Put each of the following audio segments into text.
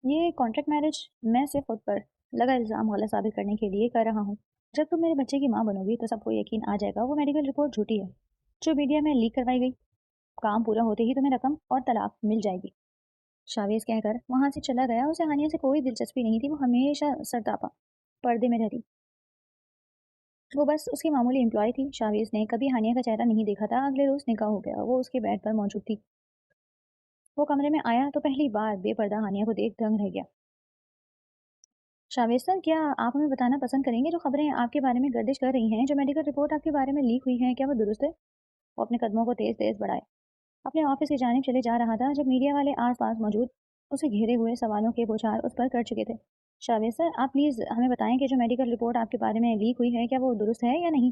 یہ contract marriage मैं सिर्फ खुद पर लगा इल्ज़ाम गलत साबित करने के लिए कर रहा हूँ। जब तुम मेरे बच्चे की माँ बनोगी तो सबको यकीन आ जाएगा वो मेडिकल रिपोर्ट झूठी है, जो मीडिया में लीक करवाई गई। काम पूरा होते ही तुम्हें रकम और तलाक मिल जाएगी। शावेज कहकर वहां से चला गया। उसे हानिया से कोई दिलचस्पी नहीं थी। वो हमेशा सरतापा पर्दे में रहती। वो बस उसकी मामूली एम्प्लॉय थी। शावेज ने कभी हानिया का चेहरा नहीं देखा था। अगले रोज निकाह हो गया। वो उसके बेड पर मौजूद थी। वो कमरे में आया तो पहली बार बेपर्दा हानिया को देख दंग रह गया। शावेज सर, क्या आप हमें बताना पसंद करेंगे जो खबरें आपके बारे में गर्दिश कर रही हैं, जो मेडिकल रिपोर्ट आपके बारे में लीक हुई है, क्या वो दुरुस्त है? वो अपने कदमों को तेज तेज बढ़ाए अपने ऑफिस की जानिब चले जा रहा था जब मीडिया वाले आसपास मौजूद उसे घेरे हुए सवालों के बौछार उस पर कर चुके थे। शावेज सर, आप प्लीज़ हमें बताएं कि जो मेडिकल रिपोर्ट आपके बारे में लीक हुई है, क्या वो दुरुस्त है या नहीं?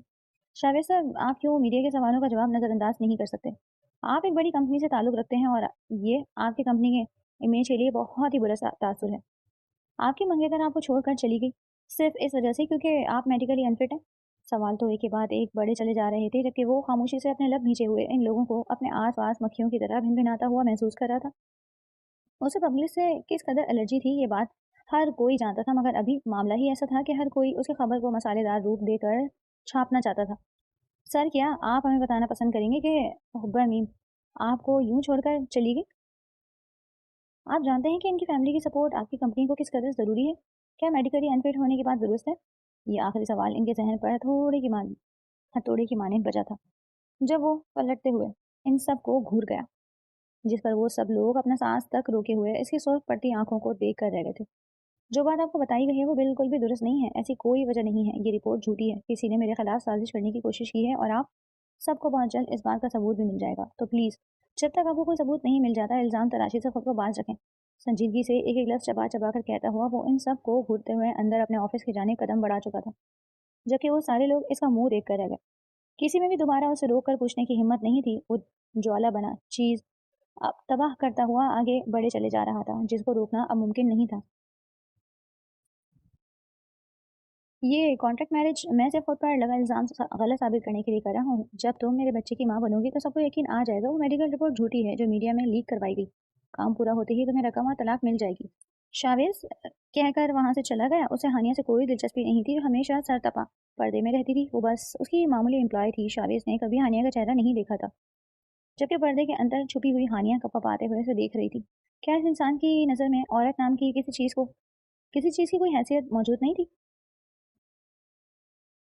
शावेज सर, आप क्यों मीडिया के सवालों का जवाब नज़रअंदाज नहीं कर सकते? आप एक बड़ी कंपनी से ताल्लुक़ रखते हैं और ये आपकी कंपनी के इमेज के लिए बहुत ही बुरा तासुर है। आपकी मंगेतर आपको छोड़कर चली गई सिर्फ इस वजह से क्योंकि आप मेडिकली अनफिट हैं। सवाल तो एक के बाद एक बड़े चले जा रहे थे जबकि वो खामोशी से अपने लब भींचे हुए इन लोगों को अपने आस पास मक्खियों की तरह भिनभिनाता हुआ महसूस कर रहा था। उसे पब्लिक से किस कदर एलर्जी थी ये बात हर कोई जानता था, मगर अभी मामला ही ऐसा था कि हर कोई उसकी खबर को मसालेदार रूप देकर छापना चाहता था। सर, क्या आप हमें बताना पसंद करेंगे कि हुब्बा मीम आपको यूं छोड़कर चली गई? आप जानते हैं कि इनकी फैमिली की सपोर्ट आपकी कंपनी को किस कदर ज़रूरी है? क्या मेडिकली अनफिट होने के बाद दुरुस्त है? ये आखिरी सवाल इनके जहन पर हथौड़े की माने बजा था जब वो पलटते हुए इन सब को घूर गया, जिस पर वो सब लोग अपना सांस तक रोके हुए इसकी सुर्ख पड़ती आंखों को देख कर रह गए थे। जो बात आपको बताई गई है वो बिल्कुल भी दुरुस्त नहीं है। ऐसी कोई वजह नहीं है। ये रिपोर्ट झूठी है। किसी ने मेरे खिलाफ साजिश करने की कोशिश की है और आप सबको बहुत जल्द इस बात का सबूत भी मिल जाएगा। तो प्लीज़, जब तक आपको कोई सबूत नहीं मिल जाता, इल्ज़ाम तराशी से खुद को बाज रखें। संजीदगी से एक एक लफ्ज़ चबा चबा कर कहता हुआ वो इन सब को घूरते हुए अंदर अपने ऑफिस की जानिब कदम बढ़ा चुका था, जबकि वो सारे लोग इसका मुंह देख कर रह गए। किसी में भी दोबारा उसे रोक कर पूछने की हिम्मत नहीं थी। वो ज्वाला बना चीज़ अब तबाह करता हुआ आगे बढ़े चले जा रहा था, जिसको रोकना अब मुमकिन नहीं था। ये कॉन्ट्रैक्ट मैरिज मैं सिर्फ खुद पर लगा इल्ज़ाम गलत साबित करने के लिए कर रहा हूँ। जब तुम मेरे बच्चे की माँ बनोगी तो सबको यकीन आ जाएगा वो मेडिकल रिपोर्ट झूठी है, जो मीडिया में लीक करवाई गई। काम पूरा होते ही तुम्हें रकम और तलाक मिल जाएगी। शावेज कहकर वहां से चला गया। उसे हानिया से कोई दिलचस्पी नहीं थी। जो हमेशा सरतपा पर्दे में रहती थी। वो बस उसकी मामूली एम्प्लॉय थी। शावेज ने कभी हानिया का चेहरा नहीं देखा था, जबकि पर्दे के अंदर छुपी हुई हानिया कपा पाते हुए उसे देख रही थी। क्या इस इंसान की नज़र में औरत नाम की किसी चीज़ की कोई हैसियत मौजूद नहीं थी?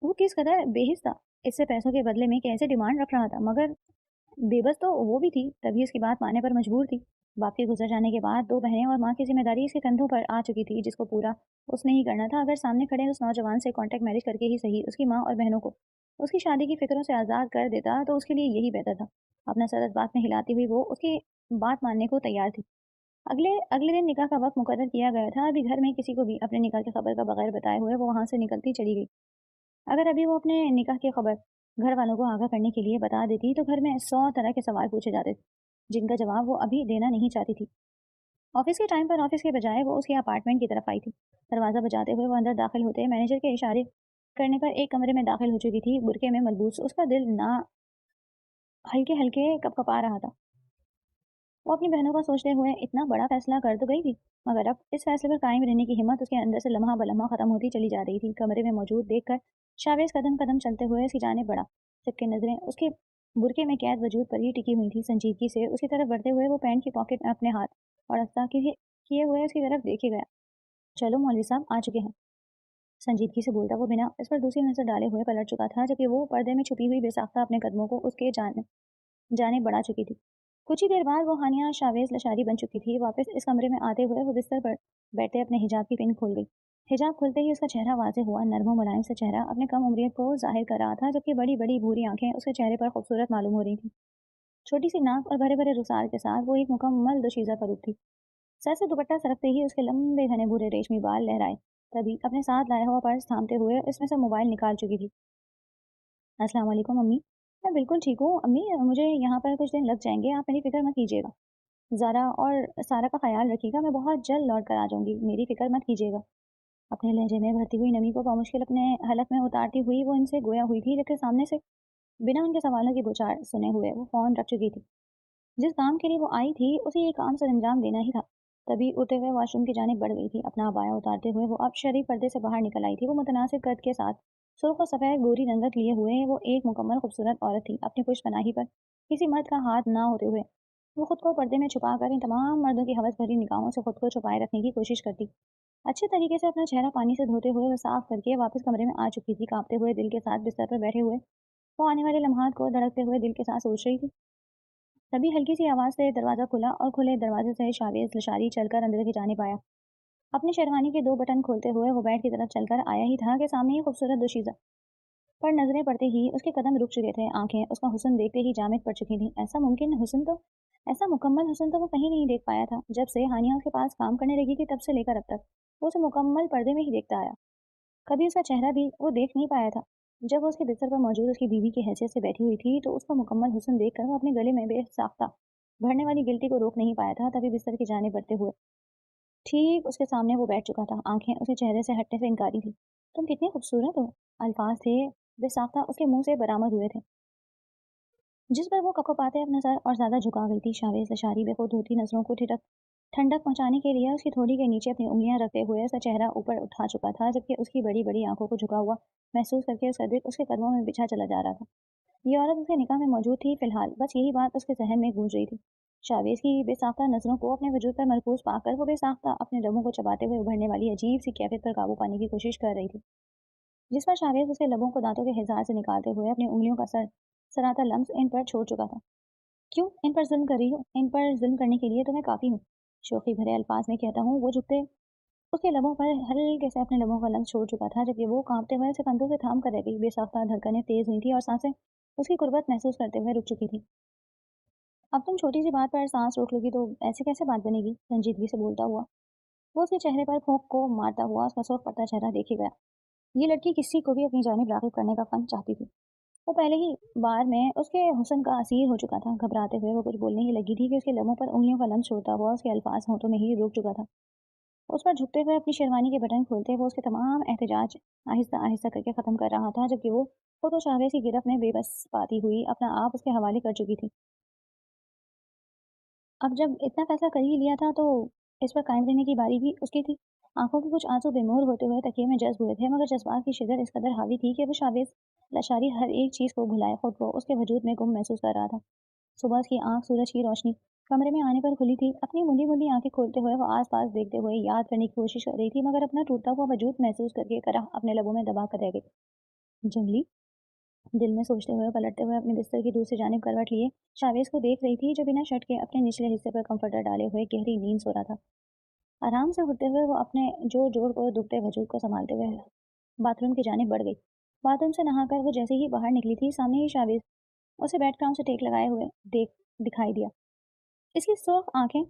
वो किस कदर बेहिस था। इससे पैसों के बदले में कैसे डिमांड रख रहा था, मगर बेबस तो वो भी थी, तभी उसकी बात मानने पर मजबूर थी। बाप के गुजर जाने के बाद दो बहनें और माँ की जिम्मेदारी इसके कंधों पर आ चुकी थी, जिसको पूरा उसने ही करना था। अगर सामने खड़े उस नौजवान से कॉन्टेक्ट मैरिज करके ही सही उसकी माँ और बहनों को उसकी शादी की फिक्रों से आज़ाद कर देता तो उसके लिए यही बेहतर था। अपना सर इस बात में हिलाती हुई वो उसकी बात मानने को तैयार थी। अगले अगले दिन निकाह का वक्त मुकर्रर किया गया था। अभी घर में किसी को भी अपने निकाह की खबर का बगैर बताए हुए वो वहां से निकलती चली गई। अगर अभी वो अपने निकाह की खबर घर वालों को आगाह करने के लिए बता देती तो घर में 100 तरह के सवाल पूछे जाते थे, जिनका जवाब वो अभी देना नहीं चाहती थी। ऑफिस के टाइम पर ऑफिस के बजाय वो उसके अपार्टमेंट की तरफ आई थी। दरवाज़ा बजाते हुए वो अंदर दाखिल होते मैनेजर के इशारे करने पर एक कमरे में दाखिल हो चुकी थी। बुरके में मलबूस उसका दिल ना हल्के हल्के कपकपा रहा था। वो अपनी बहनों का सोचते हुए इतना बड़ा फैसला कर तो गई थी, मगर अब इस फैसले पर कायम रहने की हिम्मत उसके अंदर से लम्हा बलम्हा खत्म होती चली जा रही थी। कमरे में मौजूद देखकर शावेज कदम कदम चलते हुए उसकी जाने बढ़ा, जबकि नजरें उसके बुरके में कैद वजूद पर ही टिकी हुई थी। संजीदगी से उसकी तरफ बढ़ते हुए वो पैंट की पॉकेट में अपने हाथ और अफ्ताह किए हुए उसकी तरफ देखे गया। चलो मौलवी साहब आ चुके हैं, संजीदगी से बोलता वो बिना इस पर दूसरी नजर डाले हुए पलट चुका था, जबकि वो पर्दे में छुपी हुई बेसाख्ता अपने कदमों को उसके जाने बढ़ा चुकी थी। कुछ ही देर बाद वो हानिया शावेज लशारी बन चुकी थी। वापस इस कमरे में आते हुए वो बिस्तर पर बैठे अपने हिजाब की पिन खोल गई। हिजाब खुलते ही उसका चेहरा वाज़ेह हुआ। नर्म मुलायम सा चेहरा अपने कम उम्रियत को जाहिर कर रहा था, जबकि बड़ी बड़ी भूरी आंखें उसके चेहरे पर खूबसूरत मालूम हो रही थी। छोटी सी नाक और भरे भरे रुसाल के साथ वो एक मुकम्मल दोशीज़ा का रूप थी। सर से दुपट्टा सरकते ही उसके लंबे घने भूरे रेशमी बाल लहराए। तभी अपने साथ लाया हुआ पर्स थामते हुए इसमें से मोबाइल निकाल चुकी थी। अस्सलाम वालेकुम अम्मी। मैं बिल्कुल ठीक हूँ अम्मी, मुझे यहाँ पर कुछ दिन लग जाएंगे, आप मेरी फिक्र मत कीजिएगा। ज़ारा और सारा का ख्याल रखिएगा, मैं बहुत जल्द लौट कर आ जाऊंगी, मेरी फिक्र मत कीजिएगा। अपने लहजे में भरती हुई नमी को बामुश्किल अपने हलक में उतारती हुई वो इनसे गोया हुई थी, जबकि सामने से बिना उनके सवालों की बौछार सुने हुए वो फ़ोन रख चुकी थी। जिस काम के लिए वो आई थी उसे ये काम सर अंजाम देना ही था। तभी उठते हुए वॉशरूम की जानिब बढ़ गई थी। अपना अबाया उतारते हुए वो अब शरीफ पर्दे से बाहर निकल आई थी। वो मुतनासिब कद के साथ सुर्ख और सफ़ेद गोरी रंगत लिए हुए वो एक मुकम्मल खूबसूरत औरत थी। अपनी पुष्ट पनाही पर किसी मर्द का हाथ ना होते हुए वो खुद को पर्दे में छुपा कर इन तमाम मर्दों की हवस भरी निगाहों से खुद को छुपाए रखने की कोशिश करती। अच्छे तरीके से अपना चेहरा पानी से धोते हुए वो साफ करके वापस कमरे में आ चुकी थी। कांपते हुए दिल के साथ बिस्तर पर बैठे हुए वो आने वाले लम्हात को धड़कते हुए दिल के साथ सोच रही थी। तभी हल्की सी आवाज़ से दरवाज़ा खुला और खुले दरवाजे से शावेज लशारी चलकर अंदर की जानिब आया। अपनी शेरवानी के 2 बटन खोलते हुए वो बेड की तरफ चलकर आया ही था कि सामने ही खूबसूरत दोशीज़ा पर नजरें पड़ते ही उसके कदम रुक चुके थे। आंखें उसका हुस्न देखते ही जामिद पड़ चुकी थी। ऐसा मुकम्मल हुस्न तो वो कहीं नहीं देख पाया था। जब से हानिया उसके पास काम करने लगी थी तब से लेकर अब तक वो उसे मुकम्मल पर्दे में ही देखता आया। कभी उसका चेहरा भी वो देख नहीं पाया था। जब वो उसके बिस्तर पर मौजूद उसकी बीवी की हैसियत से बैठी हुई थी तो उसका मुकम्मल हुस्न देखकर वो अपने गले में बेसाख्ता भरने वाली गिल्टी को रोक नहीं पाया था। तभी बिस्तर की जाने बढ़ते हुए ठीक उसके सामने वो बैठ चुका था। आंखें उसके चेहरे से हटने से इनकारी थी। तुम कितनी खूबसूरत हो, अल्फाज थे बेसाख्ता उसके मुंह से बरामद हुए थे, जिस पर वो कपकपाते अपना सर और ज्यादा झुका गई थी। शावेज लशारी बेखुद होती नजरों को ठंडक पहुंचाने के लिए उसकी थोड़ी के नीचे अपनी उंगलियां रखते हुए उसका चेहरा ऊपर उठा चुका था, जबकि उसकी बड़ी बड़ी आंखों को झुका हुआ महसूस करके उसका दिल उसके कदमों में बिछा चला जा रहा था। ये औरत उसके निकाह में मौजूद थी। फिलहाल बस यही बात उसके जहन में गूंज रही थी। शावेज की बेसाख्ता नजरों को अपने वजूद पर मरकूज पाकर वो बेसाख्ता अपने लबों को चबाते हुए उभरने वाली अजीब सी कैफियत पर काबू पाने की कोशिश कर रही थी, जिस पर शावेज उसके लबों को दांतों के हिसार से निकालते हुए अपनी उंगलियों का सराता लम्स इन पर छोड़ चुका था। क्यों इन पर जुल्म कर रही हो? इन पर जुल्म करने के लिए तो मैं काफी हूँ, शोखी भरे अल्फाज में कहता हूँ। वो झुकते उसके लबों पर हल्के से अपने लबों का लम्स छोड़ चुका था, जबकि वो कांपते हुए उसे कंधों से थाम कर रह गई। बेसाख्ता धड़कनें तेज हुई थी और सांसें उसकी कुर्बत महसूस करते हुए रुक चुकी थी। अब तुम छोटी सी बात पर सांस रोक लोगी तो ऐसे कैसे बात बनेगी, संजीदगी से बोलता हुआ वो उसके चेहरे पर फूंक को मारता हुआ उसका सुर्ख पड़ता चेहरा देखे गया। ये लड़की किसी को भी अपनी जानिब राग़िब करने का फन चाहती थी। वो पहले ही बार में उसके हुस्न का असीर हो चुका था। घबराते हुए वो कुछ बोलने ही लगी थी कि उसके लबों पर उंगलियों का लम्स छोड़ता हुआ उसके अल्फाज होंठों में ही रुक चुका था। उस पर झुकते हुए अपनी शेरवानी के बटन खोलते वो उसके तमाम एहतजाज आहिस्ता आहिस्ता करके ख़त्म कर रहा था, जबकि वो खुद शावेज की गिरफ्त में बेबस पाती हुई अपना आप उसके हवाले कर चुकी थी। अब जब इतना फैसला कर ही लिया था तो इस पर कायम रहने की बारी भी उसकी थी। आंखों के कुछ आंसू बेमोर होते हुए तकिए में जज्ब हुए थे, मगर जज्बात की शिद्दत इस कदर हावी थी कि वो शावेज लशारी हर एक चीज़ को भुलाए खुद को उसके वजूद में गुम महसूस कर रहा था। सुबह उसकी आंख सूरज की रोशनी कमरे में आने पर खुली थी। अपनी मुंदी मुंदी आंखें खोलते हुए वो आस पास देखते हुए याद करने की कोशिश कर रही थी, मगर अपना टूटता हुआ वजूद महसूस करके करह अपने लबों में दबा कर रह गई। जंगली दिल में सोचते हुए पलटते हुए अपने बिस्तर की दूसरी जानिब करवट लिए शावेज को देख रही थी, जो बिना शर्ट के अपने निचले हिस्से पर कंफर्टर डाले हुए गहरी नींद सो रहा था। आराम से उठते हुए वो अपने जोर जोर को दुखते वजूद को संभालते हुए बाथरूम की जानिब बढ़ गई। बाथरूम से नहाकर वो जैसे ही बाहर निकली थी, सामने ही शावेज उसे बेड क्राउन से टेक लगाए हुए देख दिखाई दिया। इसकी सुर्ख आंखें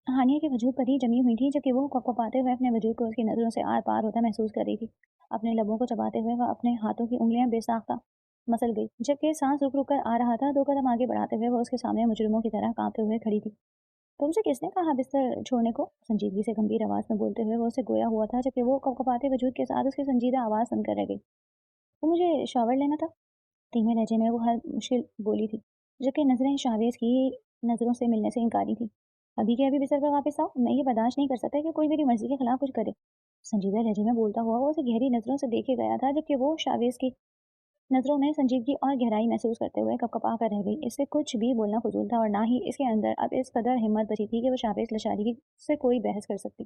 हानिया के वजूद पर ही जमी हुई थी, जबकि वो कपकपाते हुए अपने वजूद को उसकी नजरों से आर पार होता महसूस कर रही थी। अपने लबों को चबाते हुए वह अपने हाथों की उंगलियां बेसाख्ता मसल गई, जबकि सांस रुक रुक कर आ रहा था। 2 कदम आगे बढ़ाते हुए वो उसके सामने मुजरिमों की तरह कांपते हुए खड़ी थी। तुमसे किसने कहा बिस्तर छोड़ने को? संजीदगी से गंभीर आवाज में बोलते हुए वो उसे गोया हुआ था, जबकि वो कपकपाते वजूद के साथ उसकी संजीदा आवाज सुनकर रह गई। वो मुझे शॉवर लेना था, धीमे लहजे में वो हर मुश्किल बोली थी, जबकि नजरें शावेज की नजरों से मिलने से इनकारी थी। अभी के अभी बिस्तर पर वापस आओ, मैं ये बर्दाश्त नहीं कर सकता कि कोई मेरी मर्जी के खिलाफ कुछ करे। संजीदा लहजे में बोलता हुआ वो उसे गहरी नजरों से देखे गया था, जबकि वो शावेज की नजरों में संजीदगी और गहराई महसूस करते हुए कपकपा कर रह गई। इससे कुछ भी बोलना फजूल था और ना ही इसके अंदर अब इस कदर हिम्मत बची थी कि वो शावेज लशारी से कोई बहस कर सकती।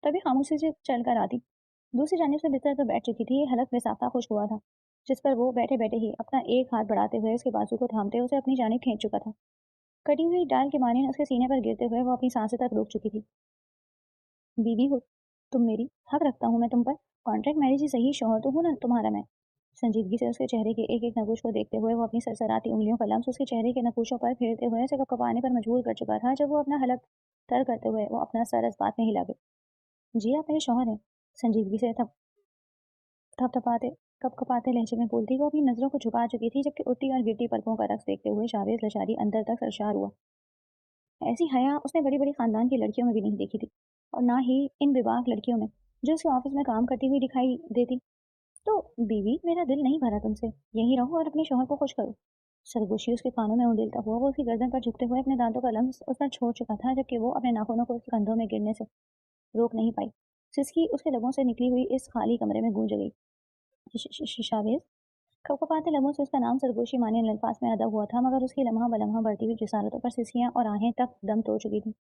तभी खामोशी से चलकर आती दूसरी जानिब से बिस्तर पर बैठ चुकी थी। हलक बेसाख्ता खुश हुआ था, जिस पर वो बैठे बैठे ही अपना एक हाथ बढ़ाते हुए उसके बाजू को थामते उसे अपनी जानिब खींच चुका था। कटी हुई डाल के माने उसके सीने पर गिरते हुए वो अपनी सांसें तक रोक चुकी थी। बीवी हो तुम मेरी, हक रखता हूँ मैं तुम पर। कॉन्ट्रैक्ट मैरिज ही सही, शौहर तो हूँ ना तुम्हारा मैं। संजीदगी से उसके चेहरे के एक एक नकूश को देखते हुए वो अपनी सरसराती उंगलियों का लम्स उसके चेहरे के नकूशों पर फेरते हुए उसे कपकपाने पर मजबूर कर चुका था। जब वो अपना हलक तर करते हुए वो अपना सर इस बात में हिला गई। जी आप मेरे शौहर हैं, संजीदगी से थपथपाते कपकपाते लहजे में बोलती वो अपनी नजरों को झुका चुकी थी, जबकि उल्टी और गिरती पलकों का रक्स देखते हुए शावेज लशारी अंदर तक सरशार हुआ। ऐसी हया उसने बड़ी बड़ी खानदान की लड़कियों में भी नहीं देखी थी, और ना ही इन बेबाक लड़कियों में जो उसके ऑफिस में काम करती हुई दिखाई देती। तो बीवी, मेरा दिल नहीं भरा तुमसे, यहीं रहो और अपने शौहर को खुश करो। सरगोशी उसके कानों में उंडेलता हुआ वो उसकी गर्दन पर झुकते हुए अपने दांतों का लम्स उस पर छोड़ चुका था, जबकि वो अपने नाखूनों को उसके कंधों में गिरने से रोक नहीं पाई। सिसकी उसके लबों से निकली हुई इस खाली कमरे में गूंज गई। शावेज। कपकपाते लबों से उसका नाम सरगोशी मानियन अल्फाज में अदा हुआ था, मगर उसकी लम्हा बलम्हा बढ़ती हुई जिसारतों पर सिसकियां और आहें तक दम तोड़ चुकी थी।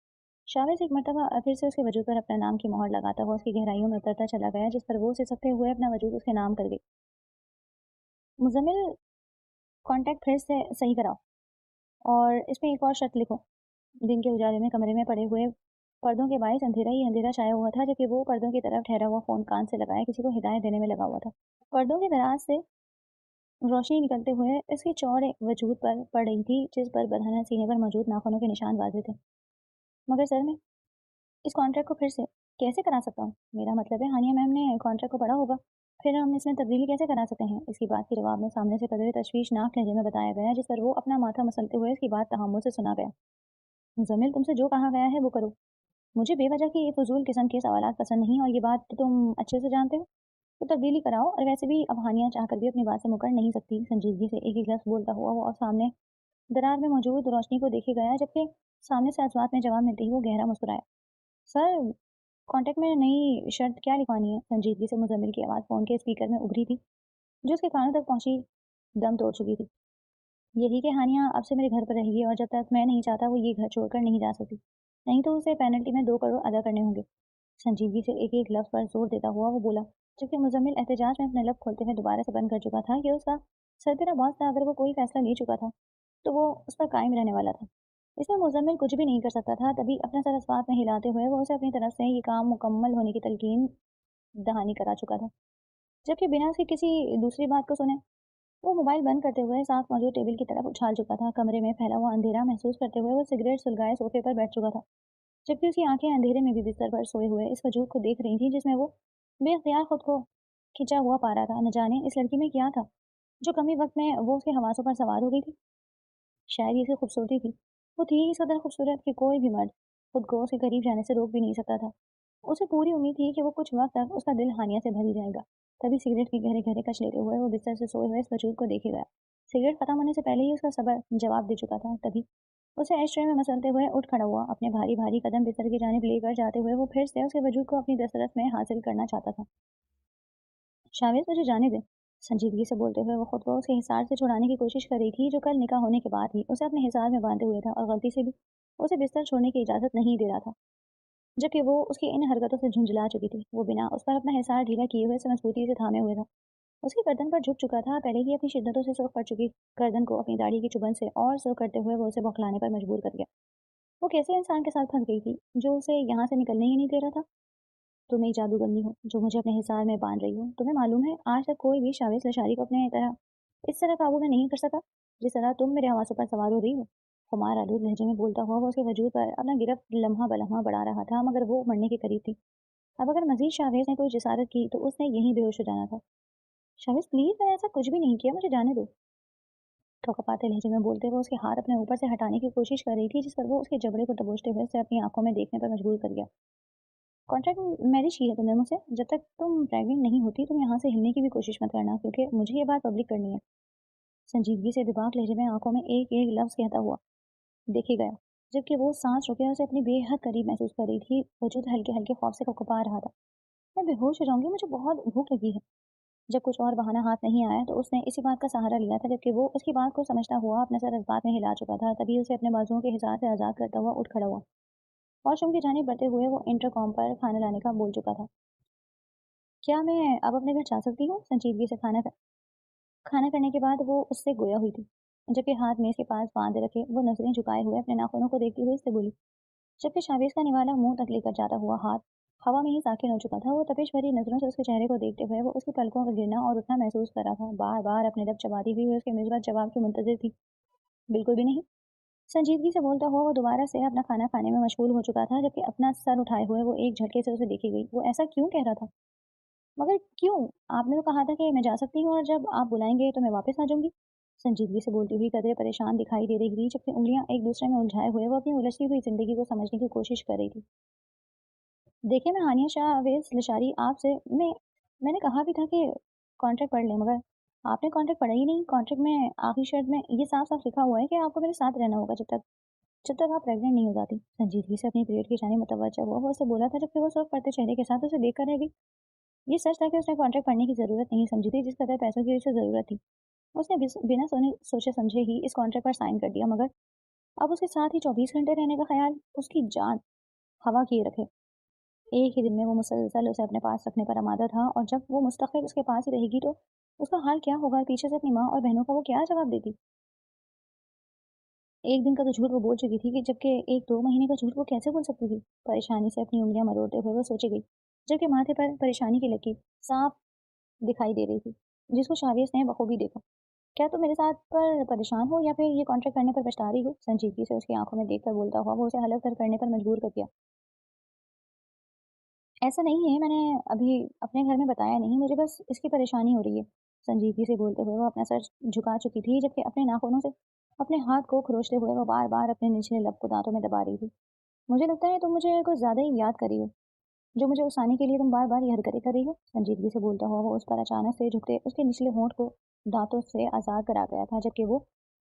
शावेज एक मरतबा फिर से उसके वजूद पर अपना नाम की मोहर लगाता हुआ उसकी गहराइयों में उतरता चला गया, जिस पर वो सिसकते हुए अपना वजूद उसके नाम कर गई। मुजम्मिल, कॉन्टैक्ट फिर से सही कराओ, और इसमें एक और शर्त लिखो। दिन के उजाले में कमरे में पड़े हुए पर्दों के बायस अंधेरा ही अंधेरा छाया हुआ था, जबकि वो पर्दों की तरफ ठहरा हुआ फोन कान से लगाए किसी को हिदायत देने में लगा हुआ था। पर्दों की दराज से रोशनी निकलते हुए इसके चौड़े वजूद पर पड़ रही थी, जिस पर बदहना सीने पर मौजूद नाखूनों के निशान वाजे थे। मगर सर, मैं इस कॉन्ट्रैक्ट को फिर से कैसे करा सकता हूँ? मेरा मतलब है, हानिया मैम ने कॉन्ट्रैक्ट को पढ़ा होगा, फिर हम इसमें तब्दीली कैसे करा सकते हैं? इसकी बात के जवाब में सामने से कदरे तशवीशनाक लहजे में बताया गया, जिस पर वो अपना माथा मसलते हुए इसकी बात तहम्मुल से सुना गया। मुजम्मिल, तुमसे जो कहा गया है वो करो। मुझे बेवजह की ये फजूल किस्म के सवालात पसंद नहीं, और ये बात तो तुम अच्छे से जानते हो। तो तब्दीली कराओ, और वैसे भी अब हानिया चाह कर भी अपनी बात से मुकर नहीं सकती। संजीदगी से एक एक लफ्ज़ बोलता हुआ वो और सामने दरार में मौजूद रोशनी को देखे गया, जबकि सामने से असवात में जवाब मिलते ही वो गहरा मुस्कुराया। सर, कॉन्टैक्ट में नई शर्त क्या लिखवानी है? संजीदगी से मुजम्मिल की आवाज़ फ़ोन के स्पीकर में उभरी थी, जो उसके कानों तक पहुंची दम तोड़ चुकी थी। यही कि हानिया अब से मेरे घर पर रहेगी, और जब तक मैं नहीं चाहता वो ये घर छोड़कर नहीं जा सकती, नहीं तो उसे पेनल्टी में 2 करोड़ अदा करने होंगे। संजीदगी से एक एक लफ्ज़ पर जोर देता हुआ वो बोला, जबकि मुजम्मिल एहतजाज में अपने लब खोलते हुए दोबारा से बंद कर चुका था कि उसका सरतेरा बॉस था। अगर वो कोई फैसला ले चुका था तो वो उस पर कायम रहने वाला था। इसमें मुजम्मिल कुछ भी नहीं कर सकता था। तभी अपना सर अस्पात में हिलाते हुए वो उसे अपनी तरफ से ये काम मुकम्मल होने की तलकीन दहानी करा चुका था, जबकि बिना उसकी किसी दूसरी बात को सुने वो मोबाइल बंद करते हुए साथ मौजूद टेबल की तरफ उछाल चुका था। कमरे में फैला हुआ अंधेरा महसूस करते हुए वो सिगरेट सुलगाए सोफे पर बैठ चुका था, जबकि उसकी आंखें अंधेरे में भी बिस्तर पर सोए हुए इस वजूद को देख रही थी, जिसमें वो बेख्तियार खुद को खिंचा हुआ पा रहा था। न जाने इस लड़की में क्या था जो कम ही वक्त में वो उसके हवासों पर सवार हो गई थी। शायद ये इसकी खूबसूरती थी। वो थी इस कदर खूबसूरत कि कोई भी मर्द खुद को उसके करीब जाने से रोक भी नहीं सकता था। उसे पूरी उम्मीद थी कि वो कुछ वक्त तक उसका दिल हानिया से भर ही जाएगा। तभी सिगरेट की गहरे गहरे कश लेते हुए वो बिस्तर से सोए हुए इस वजूद को देखे गया। सिगरेट खत्म होने से पहले ही उसका सबर जवाब दे चुका था। तभी उसे एश ट्रे में मसलते हुए उठ खड़ा हुआ। अपने भारी भारी कदम बिस्तर की जानिब लेकर जाते हुए वो फिर से उसके वजूद को अपनी दस्तरस में हासिल करना चाहता था। शावेज, मुझे जाने दे। संजीदगी से बोलते हुए वो खुद को उसके हिसार से छुड़ाने की कोशिश कर रही थी, जो कल निकाह होने के बाद ही उसे अपने हिसार में बांधे हुए था, और गलती से भी उसे बिस्तर छोड़ने की इजाज़त नहीं दे रहा था, जबकि वो उसकी इन हरकतों से झुंझला चुकी थी। वो बिना उस पर अपना हिसार ढीला किए हुए उसे मजबूती से थामे हुए था। उसकी गर्दन पर झुक चुका था, पहले ही अपनी शिद्दतों से सुर्ख पड़ चुकी गर्दन को अपनी दाढ़ी की चुभन से और सुर्ख करते हुए वो उसे बौखलाने पर मजबूर कर गया। वो कैसे इंसान के साथ फंस गई थी जो उसे यहाँ से निकलने ही नहीं दे रहा था? तुम एक जादूगरनी हो जो मुझे अपने हिसार में बांध रही हो। तुम्हें मालूम है, आज तक कोई भी शावेज लशारी को अपने तरह इस तरह काबू में नहीं कर सका, जिस तरह तुम मेरे हवासों पर सवार हो रही हो। खुमार आलूद लहजे में बोलता हुआ वो उसके वजूद पर अपना गिरफ्त लम्हा बलम्हा बढ़ा रहा था, मगर वो मरने के करीब थी। अब अगर मजीद शावेज ने कोई जिसारत की तो उसने यहीं बेहोश हो जाना था। शावेज प्लीज, मैंने ऐसा कुछ भी नहीं किया, मुझे जाने दो। थोकपाते लहजे में बोलते हुए उसके हाथ अपने ऊपर से हटाने की कोशिश कर रही थी, जिस पर वो उसके जबड़े को दबोचते हुए उसे अपनी आंखों में देखने पर मजबूर कर गया। कॉन्ट्रैक्ट मैरिज की है तुमने मुझसे। जब तक तुम प्रेग्नेंट नहीं होती तुम यहाँ से हिलने की भी कोशिश मत करना, क्योंकि मुझे ये बात पब्लिक करनी है। संजीदगी से बेबाक लहजे में आंखों में एक एक लफ्ज कहता हुआ देखे गया, जबकि वो सांस रोके उसे अपनी बेहद करीब महसूस कर रही थी। वजूद हल्के हल्के खौफ से कपकपा रहा था। मैं बेहोश हो जाऊंगी, मुझे बहुत भूख लगी है। जब कुछ और बहाना हाथ नहीं आया तो उसने इसी बात का सहारा लिया था, जबकि वो उसकी बात को समझता हुआ अपने सर इस बात में हिला चुका था। तभी उसे अपने बाजुओं के हिसाब से आज़ाद करता हुआ उठ खड़ा हुआ। वॉशरूम की जानिब बढ़ते हुए वो इंटरकॉम पर खाना लाने का बोल चुका था। क्या मैं अब अपने घर जा सकती हूँ? संजीदगी से खाना करने के बाद वो उससे गोया हुई थी, जबकि हाथ मेज के पास बांध रखे वो नजरें झुकाए हुए अपने नाखूनों को देखती हुई उससे बोली, जबकि शावेज का निवाला मुंह तक लेकर जाता हुआ हाथ हवा में ही साकिन हो चुका था। वो तपिश भरी नजरों से उसके चेहरे को देखते हुए वो उसकी पलकों का गिरना और उठना महसूस कर रहा था। बार बार अपने लब चबाती हुई उसके मिसबत जवाब की मुंतजिर थी। बिल्कुल भी नहीं। संजीदगी से बोलता हुआ वो दोबारा से अपना खाना खाने में मशगूल हो चुका था, जबकि अपना सर उठाए हुए वो एक झटके से उसे देखी गई। वो ऐसा क्यों कह रहा था? मगर क्यों? आपने तो कहा था कि मैं जा सकती हूँ, और जब आप बुलाएंगे तो मैं वापस आ जाऊंगी। संजीदगी से बोलती हुई कदरे परेशान दिखाई दे रही थी, जबकि उंगलियां एक दूसरे में उलझाए हुए वो अपनी उलझती हुई जिंदगी को समझने की कोशिश कर रही थी। देखिए, मैं हानिया शाह अवेज लशारी आपसे मैंने कहा भी था कि कॉन्ट्रैक्ट पढ़ लें, मगर आपने कॉन्ट्रैक्ट पढ़ा ही नहीं। कॉन्ट्रैक्ट में आखिरी शर्त में ये साफ साफ लिखा हुआ है कि आपको मेरे साथ रहना होगा जब तक आप प्रेग्नेंट नहीं हो जाती। संजीदगी से अपनी पीरियड की जाने मुतवज्जा हुआ वो उसे बोला था, जबकि वो सिर्फ पढ़ते चेहरे के साथ उसे देख कर रह गई। ये सच था कि उसने कॉन्ट्रैक्ट पढ़ने की जरूरत नहीं समझी थी, जिस कदर पैसों की उसे जरूरत थी। उसने बिना सोचे समझे ही इस कॉन्ट्रैक्ट पर साइन कर दिया, मगर अब उसके साथ ही 24 घंटे रहने का ख्याल उसकी जान हवा किए रखे। एक ही दिन में वो मुसलसल उसे अपने पास रखने पर आमादा था, और जब वो मुस्तकिल उसके पास ही रहेगी तो उसका हाल क्या होगा। पीछे से अपनी माँ और बहनों का वो क्या जवाब देती। एक दिन का तो झूठ वो बोल चुकी थी, कि जबकि एक 2 महीने का झूठ वो कैसे बोल सकती थी। परेशानी से अपनी उंगलियां मरोड़ते हुए वो सोची गई, जबकि माथे पर परेशानी की लकीर साफ दिखाई दे रही थी, जिसको शाविस ने बखूबी देखा। क्या तुम मेरे साथ पर परेशान हो, या फिर ये कॉन्ट्रैक्ट करने पर पछता रही हो? संजीदगी से उसकी आंखों में देखकर बोलता हुआ वो उसे हलफ कर करने पर मजबूर कर दिया। ऐसा नहीं है, मैंने अभी अपने घर में बताया नहीं, मुझे बस इसकी परेशानी हो रही है। संजीदगी से बोलते हुए वो अपना सर झुका चुकी थी, जबकि अपने नाखूनों से अपने हाथ को खरोचते हुए वो बार बार अपने निचले लब को दांतों में दबा रही थी। मुझे लगता है तुम मुझे कुछ ज्यादा ही याद कर रही हो, जो मुझे उकसाने के लिए तुम बार बार ये हरकतें कर रही हो। संजीदगी से बोलता हुआ वो उस पर अचानक से झुकते उसके निचले होंठ को दांतों से आजाद करा गया था, जबकि वो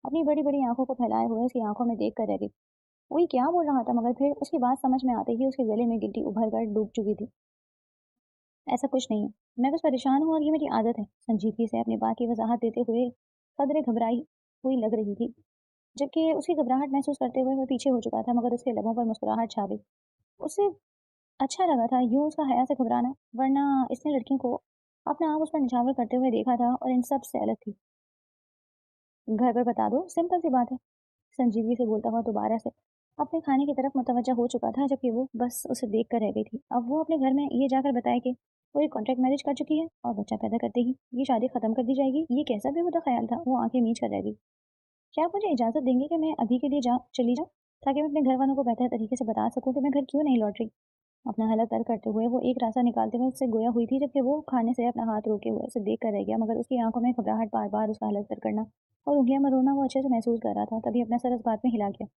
अपनी बड़ी बड़ी आंखों को फैलाए हुए उसकी आंखों में देख कर रह गई। वही क्या बोल रहा था, मगर फिर उसकी बात समझ में आते ही उसके गले में गिल्टी उभर कर डूब चुकी थी। ऐसा कुछ नहीं है, मैं बस परेशान हूँ और ये मेरी आदत है। संजीदगी से अपनी बात की वजाहत देते हुए कदरे घबराई हुई लग रही थी, जबकि उसकी घबराहट महसूस करते हुए वह पीछे हो चुका था, मगर उसके लबों पर मुस्कुराहट छा गई। उसे अच्छा लगा था यूं उसका हया से घबराना, वरना इसने लड़कियों को अपना आप उस पर निछावर करते हुए देखा था और इन सब से अलग थी। घर पर बता दो, सिंपल सी बात है। संजीदगी से बोलता हुआ दोबारा से अपने खाने की तरफ मुतवज्जा हो चुका था, जबकि वो बस उसे देख कर रह गई थी। अब वो अपने घर में ये जाकर बताए कि वो एक कॉन्ट्रैक्ट मैरिज कर चुकी है और बच्चा पैदा करते ही ये शादी खत्म कर दी जाएगी। ये कैसा बेहुदा ख्याल था। वो आंखें मीच कर रह गई। क्या आप मुझे इजाजत देंगे कि मैं अभी के लिए चली जाऊँ, ताकि मैं अपने घर वालों को बेहतर तरीके से बता सकूं कि मैं घर क्यों नहीं लौट रही। अपना हलक तर्क करते हुए वो एक रास्ता निकालते हुए उससे गोया हुई थी, जबकि वो खाने से अपना हाथ रोके हुए उसे देख कर रह गया, मगर उसकी आंखों में घबराहट बार बार उसका हलक तर्क करना और उंगलियां मरोड़ना वो अच्छे से महसूस कर रहा था। तभी अपना सर इस बात में हिला गया।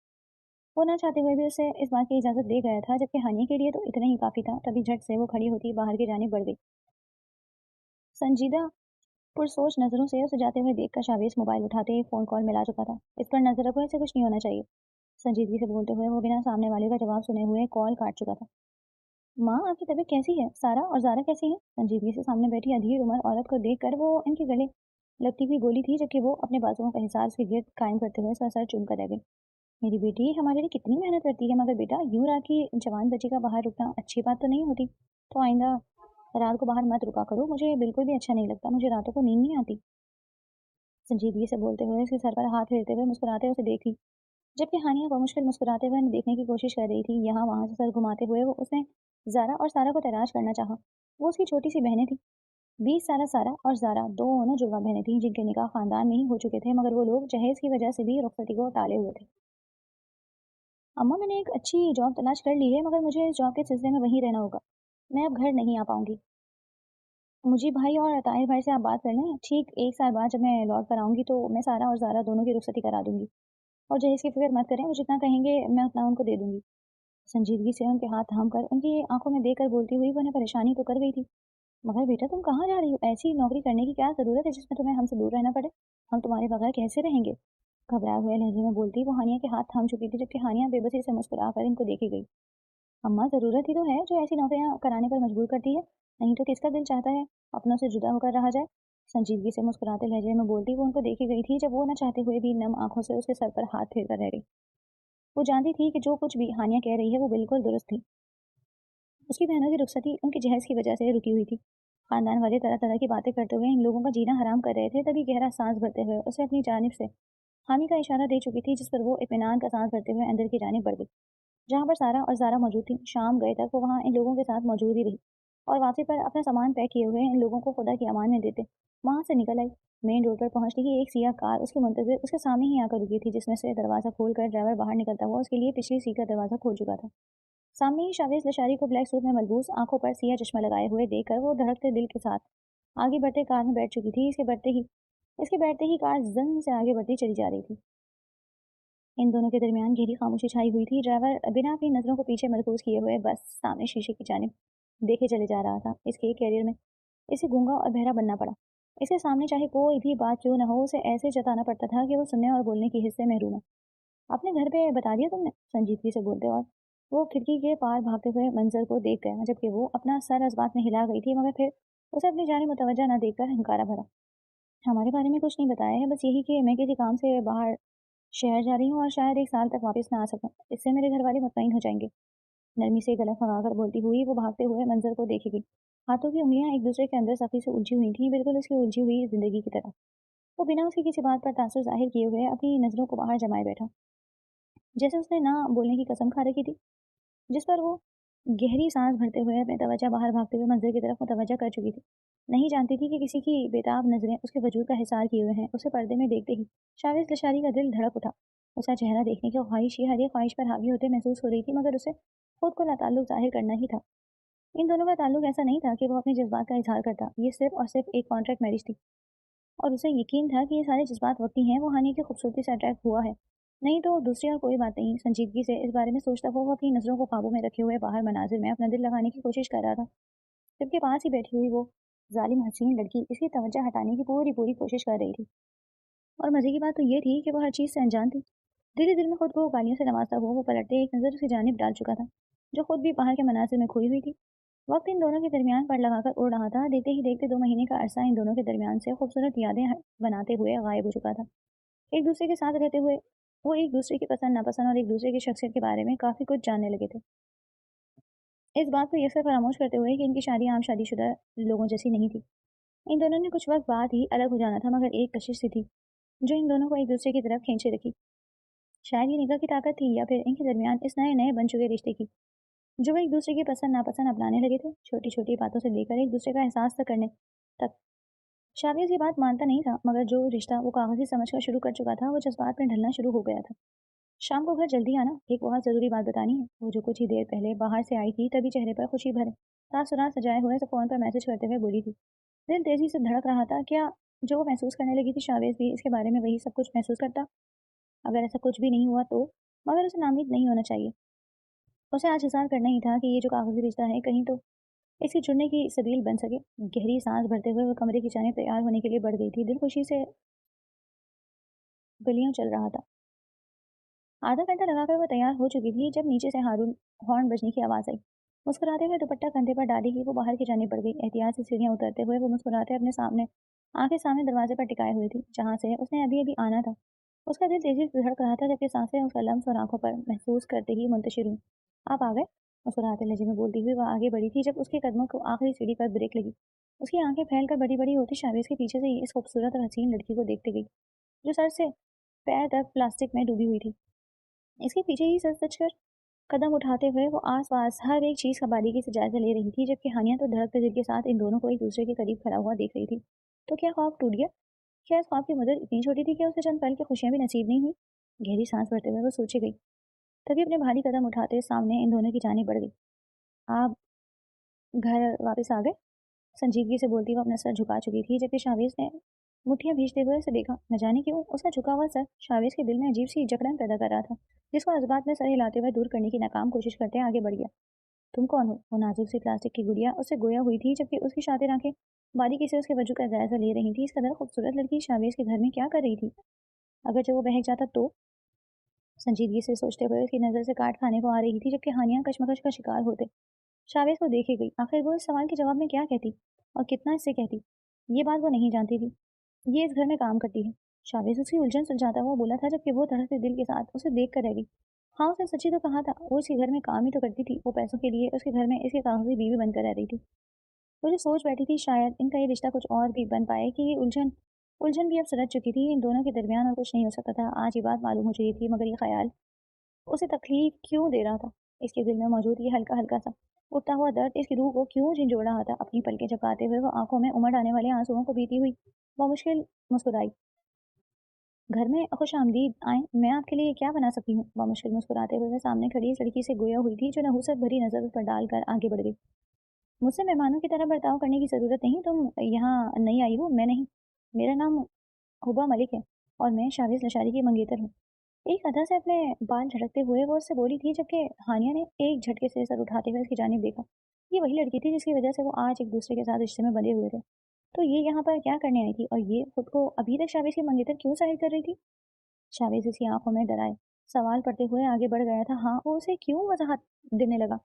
वो ना चाहते हुए भी उसे इस बात की इजाजत दे गया था, जबकि हानि के लिए तो इतना ही काफी था। तभी झट से वो खड़ी होती बाहर की जानिब बढ़ गई। संजीदा पुरसोच नजरों से उसे जाते हुए देखकर शावेश मोबाइल उठाते ही फोन कॉल मिला चुका था। इस पर नजर रखो, ऐसे कुछ नहीं होना चाहिए। संजीदगी से बोलते हुए वो बिना सामने वाले का जवाब सुने हुए कॉल काट चुका था। माँ, आपकी तबीयत कैसी है? सारा और ज़ारा कैसी हैं? संजीदगी से सामने बैठी अधीर उम्र औरत को देखकर वो इनके गले लगती हुई बोली थी, जबकि वो अपने बाजुओं का हिसार उसके गिर्द कायम करते हुए उसका सर चूम कर रह गई। मेरी बेटी हमारे लिए कितनी मेहनत करती है, मगर बेटा यूं रात की जवान बच्ची का बाहर रुकना अच्छी बात तो नहीं होती। तो आइंदा रात को बाहर मत रुका करो, मुझे बिल्कुल भी अच्छा नहीं लगता, मुझे रातों को नींद नहीं आती। संजीदगी से बोलते हुए उसके सर पर हाथ फेरते हुए मुस्कुराते हुए उसे देखी, जबकि हानिया बमुश्किल मुस्कुराते हुए उन्हें देखने की कोशिश कर रही थी। यहाँ वहां से सर घुमाते हुए वो उसने जारा और सारा को तलाश करना चाहा। वो उसकी छोटी सी बहनें थी। 20 साल सारा और जारा दोनों जुड़वा बहनें थीं, जिनके निकाह खानदान में ही हो चुके थे, मगर वो लोग जहेज की वजह से भी रुखसती को टाले हुए थे। अम्मा, मैंने एक अच्छी जॉब तलाश कर ली है, मगर मुझे इस जॉब के सिलसिले में वहीं रहना होगा। मैं अब घर नहीं आ पाऊंगी। मुझे भाई और ताहिर भाई से आप बात कर लें, ठीक 1 साल बाद जब मैं लौट कर आऊंगी तो मैं सारा और जारा दोनों की रुखसती करा दूंगी। और जहेज की फिक्र मत करें, वो जितना कहेंगे मैं उतना उनको दे दूंगी। संजीदगी से उनके हाथ थाम कर उनकी आंखों में देखकर बोलती हुई वो उन्हें परेशानी तो कर गई थी, मगर बेटा तुम कहाँ जा रही हो? ऐसी नौकरी करने की क्या जरूरत है जिसमें तुम्हें हमसे दूर रहना पड़े? हम तुम्हारे बगैर कैसे रहेंगे? घबराए हुए लहजे में बोलती वो हानिया के हाथ थाम चुकी थी, जबकि हानिया बेबसी से मुस्कुरा कर इनको देखी गई। अम्मा, जरूरत ही तो है जो ऐसी नौकरियां कराने पर मजबूर करती है, नहीं तो किसका दिल चाहता है अपनों से जुदा होकर रहा जाए। संजीदगी से मुस्कुराते लहजे में बोलती वो उनको देखी गई थी, जब वो न चाहते हुए भी नम आंखों से उसके सर पर हाथ फेर कर रह गई। वो जानती थी कि जो कुछ भी हानिया कह रही है वो बिल्कुल दुरुस्त थी। उसकी बहनों की रुखसती उनकी जहेज की वजह से रुकी हुई थी। खानदान वाले तरह तरह की बातें करते हुए इन लोगों का जीना हराम कर रहे थे। तभी गहरा सांस भरते हुए उसे अपनी जानिब से हामी का इशारा दे चुकी थी, जिस पर वो इत्मीनान का सांस भरते हुए अंदर की जानिब बढ़ गई, जहाँ पर सारा और जारा मौजूद थी। शाम गए तक वो वहाँ इन लोगों के साथ मौजूद ही रही, और वापसी पर अपना सामान पैक किए हुए इन लोगों को खुदा की अमान में देते वहां से निकल आई। मेन रोड पर पहुंचती ही एक सिया कार उसके मुंतजिर उसके सामने ही आकर रुकी थी, जिसमें से दरवाजा खोलकर ड्राइवर बाहर निकलता हुआ उसके लिए पिछली सीट का दरवाजा खोल चुका था। सामने ही शावेज लशारी को ब्लैक सूट में मलबूस, आंखों पर सिया चश्मा लगाए हुए देखकर वो धड़कते दिल के साथ आगे बढ़ते कार में बैठ चुकी थी। इसके बैठते ही कार जन से आगे बढ़ती चली जा रही थी। इन दोनों के दरमियान गहरी खामोशी छाई हुई थी। ड्राइवर बिना अपनी नजरों को पीछे मरकूज किए हुए बस सामने शीशे की जानिब देखे चले जा रहा था। इसके कैरियर में इसे गूंगा और बहरा बनना पड़ा। इसके सामने चाहे कोई भी बात क्यों न हो, उसे ऐसे जताना पड़ता था कि वो सुनने और बोलने की हिस्से महरूम है। अपने घर पे बता दिया तुमने? संजीदगी से बोलते और वो खिड़की के पार भागते हुए मंजर को देख गया, जबकि वो अपना सर इस बात में हिला गई थी, मगर फिर उसे अपनी जाने मुतवज्जा न देखकर हंकारा भरा। हमारे बारे में कुछ नहीं बताया है, बस यही कि मैं किसी काम से बाहर शहर जा रही हूँ और शायद 1 साल तक वापस ना आ सकूं। इससे मेरे घर वाले मुतमईन हो जाएंगे। नरमी से गला फंगाकर बोलती हुई वो भागते हुए मंजर को देखेगी। हाथों की उंगलियां एक दूसरे के अंदर सख्ती से उलझी हुई थी, बिल्कुल उसकी उलझी हुई जिंदगी की तरह। वो बिना उसकी किसी बात पर तासुर जाहिर किए हुए अपनी नजरों को बाहर जमाए बैठा, जैसे उसने ना बोलने की कसम खा रखी थी। जिस पर वो गहरी सांस भरते हुए अपनी तवज्जो बाहर भागते हुए मंजिल की तरफ मुतवज्जा कर चुकी थी। नहीं जानती थी कि किसी की बेताब नजरें उसके वजूद का हिसार किए हुए हैं। उसे पर्दे में देखते ही शाविज लशारी का दिल धड़क उठा। उसका चेहरा देखने की ख्वाहिश ही हर एक ख्वाहिश पर हावी होते महसूस हो रही थी, मगर उसे खुद को लाताल्लुक जाहिर करना ही था। इन दोनों का ताल्लुक ऐसा नहीं था कि वो अपने जज्बात का इजहार करता। ये सिर्फ और सिर्फ एक कॉन्ट्रैक्ट मैरिज थी, और उसे यकीन था कि ये सारे जज्बात वक्ती हैं। वो हानि की खूबसूरती से अट्रैक्ट हुआ है, नहीं तो दूसरी और कोई बात नहीं। संजीदगी से इस बारे में सोचता हुआ वो अपनी नजरों को काबू में रखे हुए बाहर मनाजिर में अपना दिल लगाने की कोशिश कर रहा था, जबकि पास ही बैठी हुई वो जालिम हसीन लड़की इसकी तवज्जो हटाने की पूरी पूरी कोशिश कर रही थी। और मजे की बात तो ये थी कि वो हर चीज से अनजान थी। धीरे धीरे में खुद को गालियों से नवाजता हुआ वो पलटते एक नजर उसकी जानिब डाल चुका था, जो खुद भी बाहर के मनाजिर में खोई हुई थी। वक्त इन दोनों के दरमियान पर लगाकर उड़ रहा था। देखते ही देखते 2 महीने का अरसा इन दोनों के दरमियान से खूबसूरत यादें बनाते हुए गायब हो चुका था। एक दूसरे के साथ रहते हुए वो एक दूसरे की पसंद नापसंद और एक दूसरे की शख्सियत के बारे में काफी कुछ जानने लगे थे। इस बात को यकसर फरामोश करते हुए कि इनकी शादी आम शादीशुदा लोगों जैसी नहीं थी। इन दोनों ने कुछ वक्त बाद ही अलग हो जाना था, मगर एक कशिश सी थी जो इन दोनों को एक दूसरे की तरफ खींचे रखी। शायद ये निगाह की ताकत थी, या फिर इनके दरमियान इस नए नए बन चुके रिश्ते की, जो वो एक दूसरे की पसंद नापसंद अपनाने लगे थे, छोटी छोटी बातों से लेकर एक दूसरे का एहसास तक करने तक। शाविज ये बात मानता नहीं था, मगर जो रिश्ता वो कागजी समझकर शुरू कर चुका था, वो जज्बात में ढलना शुरू हो गया था। शाम को घर जल्दी आना, एक बहुत ज़रूरी बात बतानी है। वो जो कुछ ही देर पहले बाहर से आई थी, तभी चेहरे पर खुशी भरे तासुरात सजाए हुए तो फ़ोन पर मैसेज करते हुए बोली थी। दिल तेज़ी से धड़क रहा था। क्या जो वो महसूस करने लगी थी शावेज़ भी इसके बारे में वही सब कुछ महसूस करता? अगर ऐसा कुछ भी नहीं हुआ तो? मगर उसे नाउम्मीद नहीं होना चाहिए। उसे आज इंतज़ार करना ही था कि ये जो कागज़ी रिश्ता है कहीं तो इससे जुड़ने की सबील बन सके। गहरी सांस भरते हुए वो कमरे की जानिब तैयार होने के लिए बढ़ गई थी। दिल खुशी से गलियों चल रहा था। आधा घंटा लगाकर वो तैयार हो चुकी थी जब नीचे से हारून हॉर्न बजने की आवाज़ आई। मुस्कुराते हुए दुपट्टा कंधे पर डाली ही वो बाहर की जानिब बढ़ गई। एहतियात से सीढ़ियां उतरते हुए वो मुस्कुराते अपने सामने आंखें सामने दरवाजे पर टिकाए हुई थी, जहां से उसने अभी अभी आना था। उसका दिल तेजी से धड़क रहा था, जबकि सांसें उसका लम्स और आंखों पर महसूस करते ही मुंतशिर हुई। आप आ गए? मुस्कुराते लहजे में बोलती हुई वह आगे बढ़ी थी जब उसके कदमों को आखिरी सीढ़ी पर ब्रेक लगी। उसकी आंखें फैलकर बड़ी बड़ी होती शावेज के पीछे से इस खूबसूरत और हसीन लड़की को देखती गई, जो सर से पैर तक प्लास्टिक में डूबी हुई थी। इसके पीछे ही सच-सच कर कदम उठाते हुए वो आस-पास हर एक चीज़ का बारीकी से जायज़ा ले रही थी, जबकि हानिया तो धड़कते दिल के साथ इन दोनों को एक दूसरे के करीब खड़ा हुआ देख रही थी। तो क्या ख्वाब टूट गया? क्या इस ख्वाब की मुद्दत इतनी छोटी थी कि उसे चंद पल की खुशियाँ भी नसीब नहीं हुई? गहरी सांस भरते हुए वो सोचे गई, तभी अपने भारी कदम उठाते सामने इन दोनों की जानिब बढ़ गई। आप घर वापस आ गए? संजीदगी से बोलती वो अपना सर झुका चुकी थी, जबकि शावेज ने मुठ्ठियां भींचते हुए उसे देखा। न जाने क्यों उसका झुका हुआ सर शावेज के दिल में अजीब सी जकड़न पैदा कर रहा था, जिसको जज्बात में सर हिलाते हुए दूर करने की नाकाम कोशिश करते आगे बढ़ गया। तुम कौन हो? वो नाजुक सी प्लास्टिक की गुड़िया उससे गोया हुई थी, जबकि उसकी शातिर आंखें बारीकी से उसके वजू का जायजा ले रही थी। इस कदर खूबसूरत लड़की शावेज के घर में क्या कर रही थी? अगर जो वो बहक जाता तो? संजीदगी से सोचते हुए उसकी नजर से काट खाने को आ रही थी, जबकि हानिया कशमकश का शिकार होते शावेज को देखे गई। आखिर वो इस सवाल के जवाब में क्या कहती और कितना इससे कहती? ये बात वो नहीं जानती थी। ये इस घर में काम करती है। शावेज उसकी उलझन सुलझाता हुआ बोला था, जबकि वो धड़कते दिल के साथ उसे देख कर रह गई। हाँ, उसने सच्ची तो कहा था। वो इसके घर में काम ही तो करती थी। वो पैसों के लिए उसके घर में इसके कागजी बीवी बनकर रह रही थी। वो जो सोच बैठी थी शायद इनका ये रिश्ता कुछ और भी बन पाए, कि ये उलझन उलझन भी अब सुलझ चुकी थी। इन दोनों के दरमियान और कुछ नहीं हो सकता था। आज ये बात मालूम हो चुकी थी, मगर ये ख्याल उसे तकलीफ क्यों दे रहा था? इसके दिल में मौजूद ये हल्का हल्का सा उठता हुआ दर्द इसकी रूह को क्यों झिंझोड़ रहा था? अपनी पलकें झपकाते हुए वो आंखों में उमड़ आने वाले आंसुओं को पीती हुई वह मुश्किल मुस्कुराई। घर में खुश आमदीद आए, मैं आपके लिए क्या बना सकती हूँ? वह मुश्किल मुस्कुराते हुए वह सामने खड़ी इस लड़की से गोया हुई थी, जो नहुसत भरी नजर उस पर डालकर आगे बढ़ गई। मुझसे मेहमानों की तरह बर्ताव करने की जरूरत नहीं। तुम यहाँ नई आई हो, मैं नहीं। मेरा नाम हुबा मलिक है और मैं शाविज लशारी की मंगेतर हूँ। एक अदा से अपने बाल झटकते हुए वो उससे बोली थी, जबकि हानिया ने एक झटके से सर उठाते हुए उसकी जानिब देखा। ये वही लड़की थी जिसकी वजह से वो आज एक दूसरे के साथ रिश्ते में बंधे हुए थे। तो ये यहाँ पर क्या करने आई थी, और ये खुद को अभी तक शावेज के मंगेतर क्यों जाहिर कर रही थी? शावेज उसकी आंखों में डराए सवाल पड़ते हुए आगे बढ़ गया था। हाँ, वो उसे क्यों वजाहत देने लगा?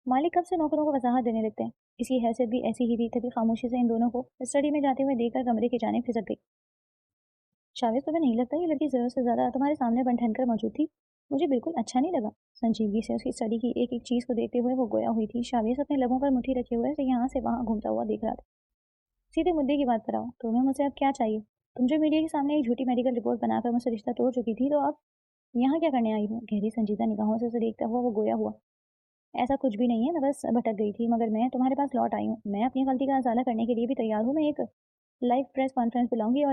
मालिक कब से नौकरों को वजाहत देने लगते हैं? इसकी हैसियत भी ऐसी ही थी, तभी खामोशी से इन दोनों को स्टडी में जाते हुए देखकर कमरे की जानिब खिसक गई। शावेज, तुम्हें नहीं लगता ये लड़की जरूरत से ज्यादा तुम्हारे सामने बन ठन कर मौजूद थी? मुझे बिल्कुल अच्छा नहीं लगा। संजीदगी से उसकी स्टडी की एक एक चीज को देखते हुए वो गोया हुई थी। शावेज अपने लबों पर मुट्ठी रखे हुए यहाँ से वहां घूमता हुआ देख रहा था। सीधे मुद्दे की बात पर आओ, तुम्हें मुझसे अब क्या चाहिए? तुम जो मीडिया के सामने एक झूठी मेडिकल रिपोर्ट बनाकर मुझसे रिश्ता तोड़ चुकी थी, तो अब यहाँ क्या करने आई हो? गहरी संजीदा निगाहों से उसे देखता हुआ वो गोया हुआ। ऐसा कुछ भी नहीं है, मैं बस भटक गई थी, मगर मैं तुम्हारे पास लौट आई हूँ। मैं अपनी गलती का अजाला करने के लिए भी तैयार हूँ। मैं एक लाइव प्रेस कॉन्फ्रेंस बुलाऊंगी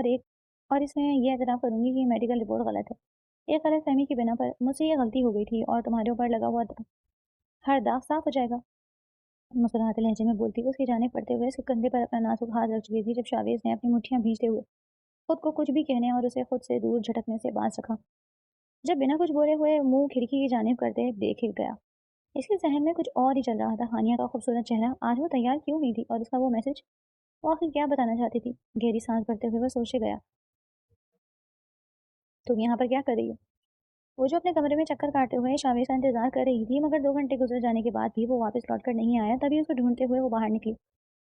और इसमें यह एतराफ़ करूंगी कि मेडिकल रिपोर्ट गलत है। एक गलत फहमी की बिना पर मुझसे ये गलती हो गई थी, और तुम्हारे ऊपर लगा हुआ हर दाग साफ हो जाएगा। मुस्कुराते लहजे में बोलती हुई उसकी जानिब पड़ते हुए उसके कंधे पर अपना नाजुक हाथ रख चुकी थी, जब शावेज ने अपनी मुट्ठियां भींचते हुए खुद को कुछ भी कहने और उसे खुद से दूर झटकने से बाज रखा। जब बिना कुछ बोले हुए मुंह खिड़की की जानिब करते देख गया, इसके जहन में कुछ और ही चल रहा था। हानिया का खूबसूरत चेहरा, आज वो तैयार क्यों हुई थी, और उसका वो मैसेज, वो आखिर क्या बताना चाहती थी? गहरी सांस भरते हुए वह सोचे गया, तुम यहाँ पर क्या कर रही हो? वो जो अपने कमरे में चक्कर काटते हुए शावेज का इंतजार कर रही थी, मगर 2 घंटे गुजर जाने के बाद भी वो वापस लौट कर नहीं आया, तभी उसको ढूंढते हुए वो बाहर निकली,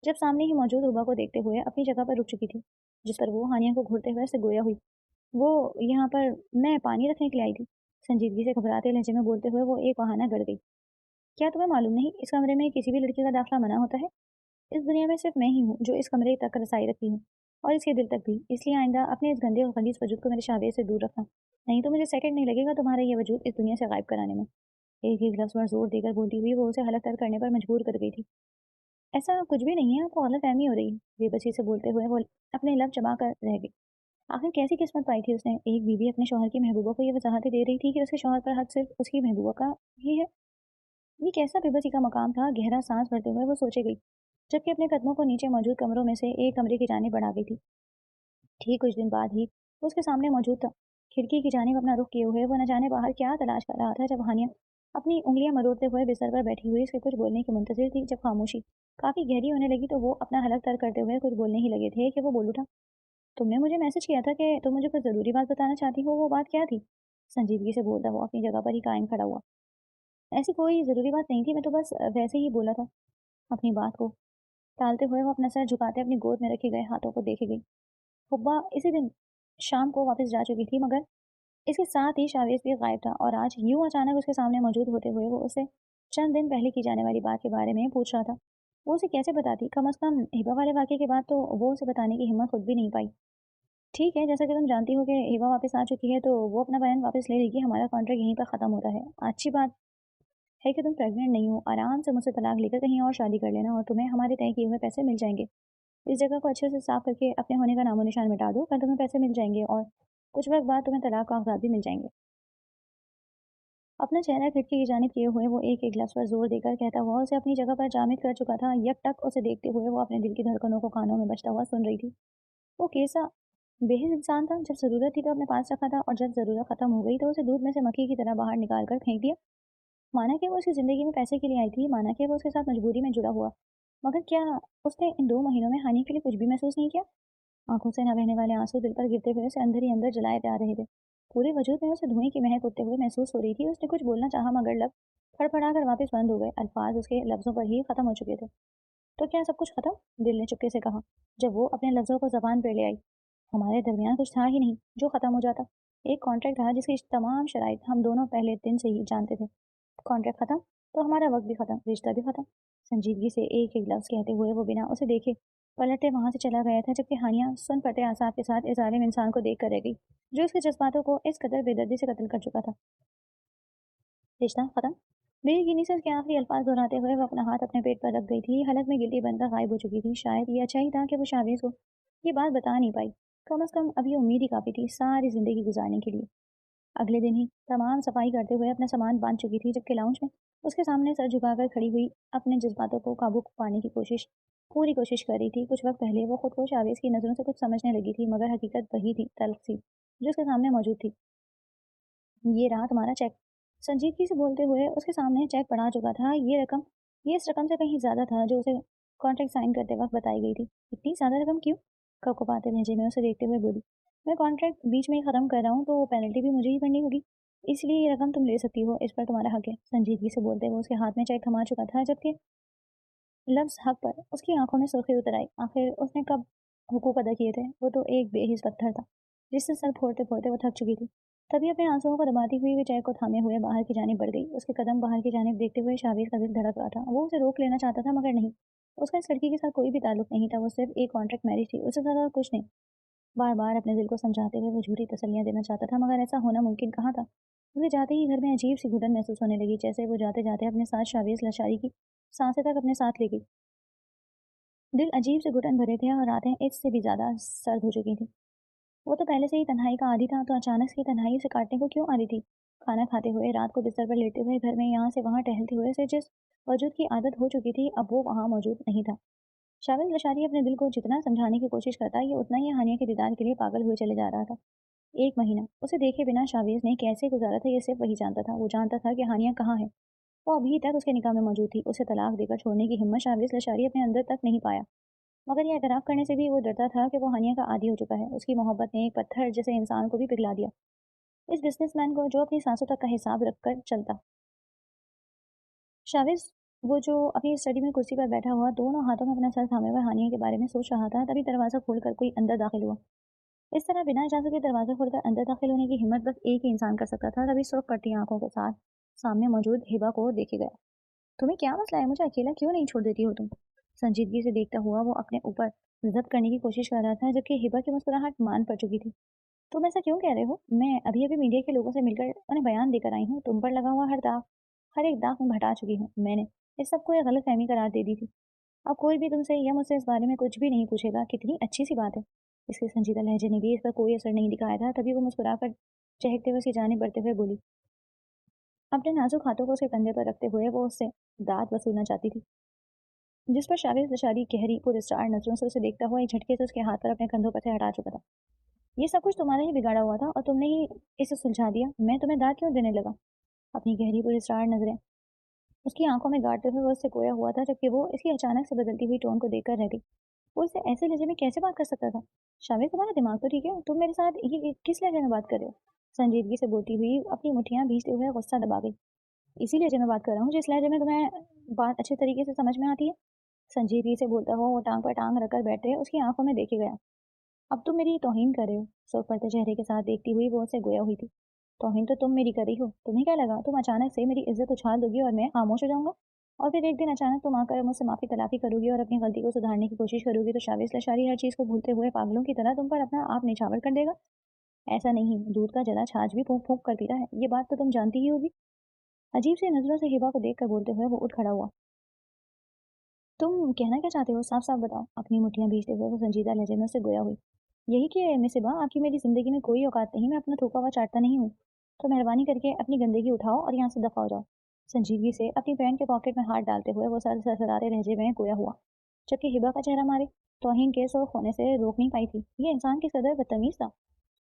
जब सामने ही मौजूद हुबा को देखते हुए अपनी जगह पर रुक चुकी थी, जिस पर वो हानिया को घूरते हुए से गोया हुई। वो यहाँ पर मैं पानी रखने के लिए आई थी। संजीदगी से घबराते लहजे में बोलते हुए वो एक बहाना गढ़ गई। क्या तुम्हें मालूम नहीं, इस कमरे में किसी भी लड़की का दाखिला मना होता है? इस दुनिया में सिर्फ मैं ही हूँ जो इस कमरे तक रसाई रखती हूँ, और इसके दिल तक भी। इसलिए आइंदा अपने इस गंदे और खलीज वजूद को मेरे शावे से दूर रखना, नहीं तो मुझे सेकंड नहीं लगेगा तुम्हारा ये वजूद इस दुनिया से गायब कराने में। एक एक लफ्ज पर जोर देकर बोलती हुई वो उसे हलक तर करने पर मजबूर कर गई थी। ऐसा कुछ भी नहीं है, आपको गलतफहमी हो रही है। बेबसी से बोलते हुए वो अपने लब जमा कर रह गई। आखिर कैसी किस्मत पाई थी उसने? एक बीवी अपने शौहर की महबूबा को ये वजाहतें दे रही थी कि उसके शौहर पर हक सिर्फ उसकी महबूबा का ही है। ये कैसा बेबसी का मकाम था? गहरा सांस भरते हुए वो सोचे गई, जबकि अपने कदमों को नीचे मौजूद कमरों में से एक कमरे की जानिब बढ़ा गई थी। ठीक कुछ दिन बाद ही वो उसके सामने मौजूद था, खिड़की की जानिब अपना रुख किए हुए। वो न जाने बाहर क्या तलाश कर रहा था, जब हानिया अपनी उंगलियां मरोड़ते हुए बिस्तर पर बैठी हुई उसके कुछ बोलने की मुंतजिर थी। जब खामोशी काफी गहरी होने लगी तो वो अपना हलक तर करते हुए कुछ बोलने ही लगे थे कि वो बोल उठा, तुमने मुझे मैसेज किया था कि तुम मुझे कुछ जरूरी बात बताना चाहती हो, वो बात क्या थी? संजीदगी से बोलता हुआ अपनी जगह पर ही कायम खड़ा हुआ। ऐसी कोई जरूरी बात नहीं थी, मैं तो बस वैसे ही बोला था। अपनी बात को टालते हुए वो अपना सर झुकाते अपनी गोद में रखे गए हाथों को देखे गई। हुब्बा इसी दिन शाम को वापस जा चुकी थी, मगर इसके साथ ही शावेज भी गायब था, और आज यूं अचानक उसके सामने मौजूद होते हुए वो उसे चंद दिन पहले की जाने वाली बात के बारे में पूछ रहा था। वो उसे कैसे बताती? कम अज कम हिबा वाले वाक्य के बाद तो वो उसे बताने की हिम्मत खुद भी नहीं पाई। ठीक है, जैसा कि तुम जानती हो कि हिबा वापस आ चुकी है, तो वो अपना बयान वापस ले लेगी। हमारा कॉन्ट्रैक्ट यहीं पर खत्म होता है। अच्छी बात है कि तुम प्रेग्नेंट नहीं हो। आराम से मुझसे तलाक लेकर कहीं और शादी कर लेना, और तुम्हें हमारे तय किए हुए पैसे मिल जाएंगे। इस जगह को अच्छे से साफ करके अपने होने का नामो निशान मिटा दो, कल तुम्हें पैसे मिल जाएंगे, और कुछ वक्त बाद तुम्हें तलाक कागजात भी मिल जाएंगे। अपना चेहरा खिड़की की जानिब किए हुए वो एक एक लफ्ज पर जोर देकर कहता हुआ उसे अपनी जगह पर जामिद कर चुका था। यकटक उसे देखते हुए वो अपने दिल की धड़कनों को कानों में बजता हुआ सुन रही थी। वो कैसा बेहिस इंसान था, जब जरूरत थी तो अपने पास रखा था, और जब जरूरत खत्म हो गई तो उसे दूध में से मक्खी की तरह बाहर निकाल कर फेंक दिया। माना कि वो उसकी जिंदगी में पैसे के लिए आई थी, माना कि वो उसके साथ मजबूरी में जुड़ा हुआ, मगर क्या उसने इन 2 महीनों में हानि के लिए कुछ भी महसूस नहीं किया? आंखों से न बहने वाले आंसू दिल पर गिरते हुए उसे अंदर ही अंदर जलाए जा रहे थे। पूरे वजूद में उसे धुएं की महक उठते हुए महसूस हो रही थी। उसने कुछ बोलना चाहा, मगर लब फड़फड़ा कर वापस बंद हो गए। अल्फाज उसके लफ्जों पर ही खत्म हो चुके थे। तो क्या सब कुछ खत्म? दिल ने चुपके से कहा, जब वो अपने लफ्जों को जबान पर ले आई। हमारे दरमियान कुछ था ही नहीं जो खत्म हो जाता। एक कॉन्ट्रैक्ट था जिसकी तमाम शराइत हम दोनों पहले दिन से ही जानते थे। कॉन्ट्रैक्ट खत्म तो हमारा वक्त भी खत्म, रिश्ता भी खत्म। संजीदगी से एक एक लफ्ज कहते हुए वो बिना उसे देखे पलटे वहां से चला गया था, जबकि हानिया सुन पड़ते आसाब के साथ इस जालिम इंसान को देख कर रह गई, जो उसके जज्बातों को इस कदर बेदर्दी से कत्ल कर चुका था। रिश्ता खत्म? बेयकीनी से उसके आखिरी अल्फाज दोहराते हुए वो अपना हाथ अपने पेट पर रख गई थी। हलक में गिल्टी बनकर गायब हो चुकी थी। शायद ये अच्छा ही था कि वो शावेज को ये बात बता नहीं पाई। कम अज कम अब ये उम्मीद ही काफी थी सारी जिंदगी गुजारने के लिए। अगले दिन ही तमाम सफाई करते हुए अपना सामान बांध चुकी थी, जबकि लाउंज में उसके सामने सर झुकाकर खड़ी हुई अपने जज्बातों को काबू पाने की पूरी कोशिश कर रही थी। कुछ वक्त पहले वो खुद को शावेज की नजरों से कुछ समझने लगी थी, मगर हकीकत वही थी, तल्ख सी, जो उसके सामने मौजूद थी। ये रहा तुम्हारा चेक। संजीदगी से बोलते हुए उसके सामने चेक पड़ा चुका था। ये इस रकम से कहीं ज्यादा था जो उसे कॉन्ट्रैक्ट साइन करते वक्त बताई गई थी। इतनी ज़्यादा रकम क्यों? कपकपाते लहजे में उसे देखते हुए बोली। मैं कॉन्ट्रैक्ट बीच में ही ख़त्म कर रहा हूँ तो पेनल्टी भी मुझे ही भरनी होगी, इसलिए ये रकम तुम ले सकती हो, इस पर तुम्हारा हक है। संजीदगी से बोलते हुए उसके हाथ में चेक थमा चुका था, जबकि लफ्ज़ हक पर उसकी आंखों में सुर्खी उतर आई। आखिर उसने कब हुकूक अदा किए थे? वो तो एक बेहिस पत्थर था जिससे सर फोड़ते फोड़ते वो थक चुकी थी। तभी अपने आंसुओं को दबाती हुई वे चेक को थामे हुए बाहर की जानिब बढ़ गई। उसके कदम बाहर की जानिब देखते हुए शावीर का दिल धड़क रहा था। वो उसे रोक लेना चाहता था मगर नहीं। उसका इस लड़की के साथ कोई भी ताल्लुक नहीं था, वो सिर्फ एक कॉन्ट्रैक्ट मैरिज थी, उससे ज़्यादा कुछ नहीं। बार बार अपने दिल को समझाते हुए वो झूठी तसल्लियाँ देना चाहता था, मगर ऐसा होना मुमकिन कहाँ था। उसे जाते ही घर में अजीब सी घुटन महसूस होने लगी, जैसे वो जाते जाते अपने साथ शावीज लशारी की सांसें तक अपने साथ ले गई। दिल अजीब से घुटन भरे थे और रातें इससे भी ज़्यादा सर्द हो चुकी थी। वो तो पहले से ही तन्हाई का आदी था, तो अचानक से तन्हाई उसे काटने को क्यों आ रही थी? खाना खाते हुए, रात को बिस्तर पर लेटे हुए, घर में यहाँ से वहाँ टहलते हुए उसे जिस वजूद की आदत हो चुकी थी, अब वो वहाँ मौजूद नहीं था। शाविल लशारी अपने दिल को जितना समझाने की कोशिश करता, ये उतना ही हानिया के दीदार के लिए पागल हुए चले जा रहा था। 1 महीना उसे देखे बिना शावीज ने कैसे गुजारा था, ये सिर्फ वही जानता था। वो जानता था कि हानिया कहाँ है। वो अभी तक उसके निकाह में मौजूद थी। उसे तलाक देकर छोड़ने की हिम्मत शावीज लशारी अपने अंदर तक नहीं पाया, मगर यह एतराफ़ करने से भी वो डरता था कि वो हानिया का आदी हो चुका है। उसकी मोहब्बत ने एक पत्थर जैसे इंसान को भी पिघला दिया, इस बिजनेसमैन को जो अपनी सांसों तक का हिसाब रखकर चलता। शाविज, वो जो अपनी स्टडी में कुर्सी पर बैठा हुआ दोनों हाथों में अपना सर थामे हुए हानिया के बारे में सोच रहा था, तभी दरवाज़ा खोलकर कोई अंदर दाखिल हुआ। इस तरह बिना इजाज़त के दरवाज़ा खोलकर अंदर दाखिल होने की हिम्मत बस एक ही इंसान कर सकता था। तभी सुर्ख पड़ती आंखों के साथ सामने मौजूद हिबा को देखे गया। तुम्हें क्या मसला है? मुझे अकेला क्यों नहीं छोड़ देती हो तुम? संजीदगी से देखता हुआ वो अपने ऊपर जब्त करने की कोशिश कर रहा था, जबकि हिबा की मुस्कुराहट मान पड़ चुकी थी। तुम ऐसा क्यों कह रहे हो? मैं अभी अभी मीडिया के लोगों से मिलकर उन्हें बयान देकर आई हूँ। तुम पर लगा हुआ हर एक दाग में भटा चुकी हूँ। मैंने इस सबको एक गलत फहमी करार दे दी थी। अब कोई भी तुमसे या मुझसे इस बारे में कुछ भी नहीं पूछेगा। कितनी अच्छी सी बात है। इसके संजीदा लहजे ने भी इस पर कोई असर नहीं दिखाया था। तभी वो मुस्कुराकर चहकते हुए उसकी जानिब बढ़ते हुए बोली। अपने नाजुक हाथों को उसके कंधे पर रखते हुए वो उससे दाद वसूलना चाहती थी, जिस पर शाविज लशारी गहरी पुरस्कार नजरों से उसे देखता हुआ एक झटके से उसके हाथ पर अपने कंधों पर से हटा चुका था। ये सब कुछ तुम्हारा ही बिगाड़ा हुआ था और तुमने ही इसे सुलझा दिया। मैं तुम्हें दाद क्यों देने लगा? अपनी गहरी पुरस्कार नजरें उसकी आंखों में गाड़ते हुए वो उससे खोया हुआ था, जबकि वो इसकी अचानक से बदलती हुई टोन को देखकर रह गई। वो इससे ऐसे लहजे में कैसे बात कर सकता था? शामिर, तुम्हारा दिमाग तो ठीक है? तुम मेरे साथ ये किस लहजे में बात कर रहे हो? संजीदगी से बोलती हुई अपनी मुठ्ठियां भींचते हुए गुस्सा दबा गई। इसी लहजे में बात कर रहा हूँ जिस लहजे में तुम्हें बात अच्छे तरीके से समझ में आती है। संजीदगी से बोलता हुआ वो टांग पर टांग रखकर बैठे उसकी आंखों में देखे गया। अब तुम मेरी तौहीन कर रहे हो। सुर्ख पड़ते चेहरे के साथ देखती हुई वो उससे गोया हुई थी। तौहीन तो तुम मेरी कर रही हो। तुम्हें क्या लगा तुम अचानक से मेरी इज्जत उछाल दोगी और मैं खामोश हो जाऊंगा? और फिर एक दिन अचानक तुम आकर मुझसे माफी तलाफी करोगी और अपनी गलती को सुधारने की कोशिश करोगी, तो शाविज लशारी हर चीज को भूलते हुए पागलों की तरह तुम पर अपना आप निछावर कर देगा। ऐसा नहीं, दूध का जला छाछ भी फूंक फूंक कर पीता है, ये बात तो तुम जानती ही होगी। अजीब सी नजरों से हिबा को देख कर बोलते हुए वो उठ खड़ा हुआ। तुम कहना क्या चाहते हो? साफ साफ बताओ। अपनी मुठ्ठियां भींचते हुए वो संजीदा लहजे में उससे गोया हुई। यही कि मिसिबा, आपकी मेरी जिंदगी में कोई औकात नहीं, मैं अपना थूका हुआ चाटता नहीं हूँ। तो मेहरबानी करके अपनी गंदगी उठाओ और यहाँ से दफा हो जाओ। संजीदगी से अपनी पैंट के पॉकेट में हाथ डालते हुए वो सर सरसराते लहजे में गोया हुआ, जबकि हिबा का चेहरा मारे तौहीन के सुर्ख होने से रोक नहीं पाई थी। ये इंसान किस कदर बदतमीज था।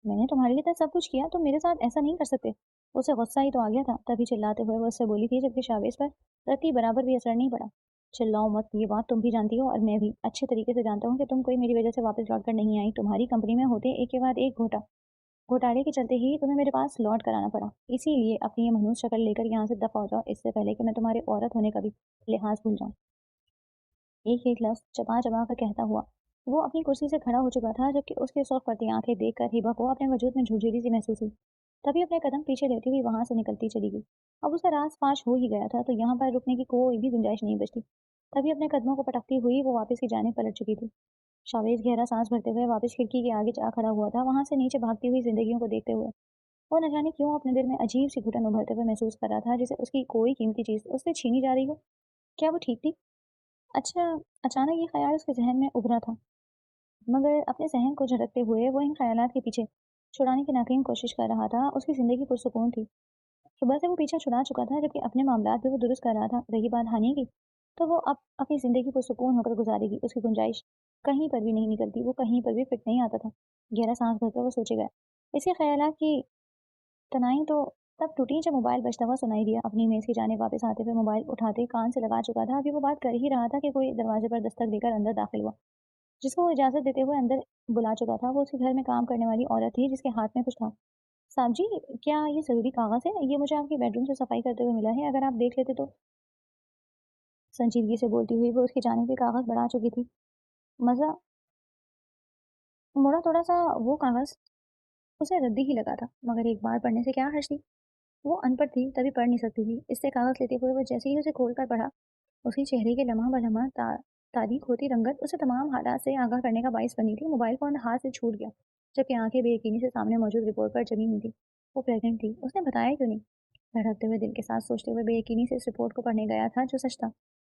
मैंने तुम्हारे लिए तो सब कुछ किया, तुम मेरे साथ ऐसा नहीं कर सकते। उसे गुस्सा ही तो आ गया था, तभी चिल्लाते हुए वो उससे बोली थी, जबकि शावेज पर रत्ती बराबर भी असर नहीं पड़ा। चिल्लाओ मत, ये बात तुम भी जानती हो और मैं भी अच्छे तरीके से जानता हूँ कि तुम कोई मेरी वजह से वापस लौट कर नहीं आई। तुम्हारी कंपनी में होते एक के बाद एक घोटाले के चलते ही तुम्हें मेरे पास लौट कर आना पड़ा। इसीलिए अपनी ये मनहूस शक्ल लेकर यहाँ से दफा हो जाओ, इससे पहले कि मैं तुम्हारे औरत होने का भी लिहाज भूल जाऊँ। एक एक लफ्ज चबा चबा कर कहता हुआ वो अपनी कुर्सी से खड़ा हो चुका था, जबकि उसके सौख पड़ती आंखें देखकर हिबा को अपने वजूद में झुरझुरी सी महसूस हुई। तभी अपने कदम पीछे लेती हुई वहां से निकलती चली गई। अब उसका रास फाश हो ही गया था, तो यहाँ पर रुकने की कोई भी गुंजाइश नहीं बचती। तभी अपने कदमों को पटकती हुई वो वापस की जाने पलट चुकी थी। शावेज गहरा सांस भरते हुए वापस खिड़की के आगे जा खड़ा हुआ था, वहां से नीचे भागती हुई जिंदगियों को देखते हुए। वो न जाने क्यों अपने दिल में अजीब सी घुटन उभरते हुए महसूस कर रहा था, जैसे उसकी कोई कीमती चीज उससे छीनी जा रही हो। क्या वो ठीक थी? अच्छा, अचानक ये ख्याल उसके जहन में उभरा था, मगर अपने जहन को झटकते हुए वो इन ख्यालात के पीछे छुड़ाने की नाकाम कोशिश कर रहा था। उसकी जिंदगी पुरसुकून थी। सुबह से वो पीछा छुड़ा चुका था, जबकि अपने मामलात भी वो दुरुस्त कर रहा था। रही बात हानि की, तो वो अब अपनी जिंदगी पुरसुकून होकर गुजारेगी। उसकी गुंजाइश कहीं पर भी नहीं निकलती, वो कहीं पर भी फिट नहीं आता था। गहरा सांस भरकर वो सोचे गया, इसके ख्यालात की तनाई तो तब टूटी जब मोबाइल बजता हुआ सुनाई दिया। अपनी मेज़ की जानिब वापस आते हुए मोबाइल उठाते कान से लगा चुका था। अभी वो बात कर ही रहा था कि कोई दरवाजे पर दस्तक देकर अंदर दाखिल हुआ, जिसको वो इजाज़त देते हुए अंदर बुला चुका था। वो उसके घर में काम करने वाली औरत थी जिसके हाथ में कुछ था। साहब जी, क्या ये ज़रूरी कागज़ है? ये मुझे आपके बेडरूम से सफाई करते हुए मिला है, अगर आप देख लेते तो। संजीदगी से बोलती हुई वो उसकी जानिब कागज़ बढ़ा चुकी थी। मज़ा मुड़ा थोड़ा सा वो कागज़ उसे रद्दी ही लगा था, मगर एक बार पढ़ने से क्या हर्ज थी। वो अनपढ़ थी, तभी पढ़ नहीं सकती थी। इससे कागज़ लेते हुए वो जैसे ही उसे खोल कर पढ़ा, उसके चेहरे के लम्हा बलम्हा तारीख होती रंगत उसे तमाम हालात से आगाह करने का बाइस बनी थी। मोबाइल फ़ोन हाथ से छूट गया, जबकि आंखें बेयकीनी से सामने मौजूद रिपोर्ट पर जमी हुई थी। वो प्रेग्नेंट थी, उसने बताया क्यों नहीं? धड़कते हुए दिल के साथ सोचते हुए बेयकीनी से इस रिपोर्ट को पढ़ने गया था जो सच था।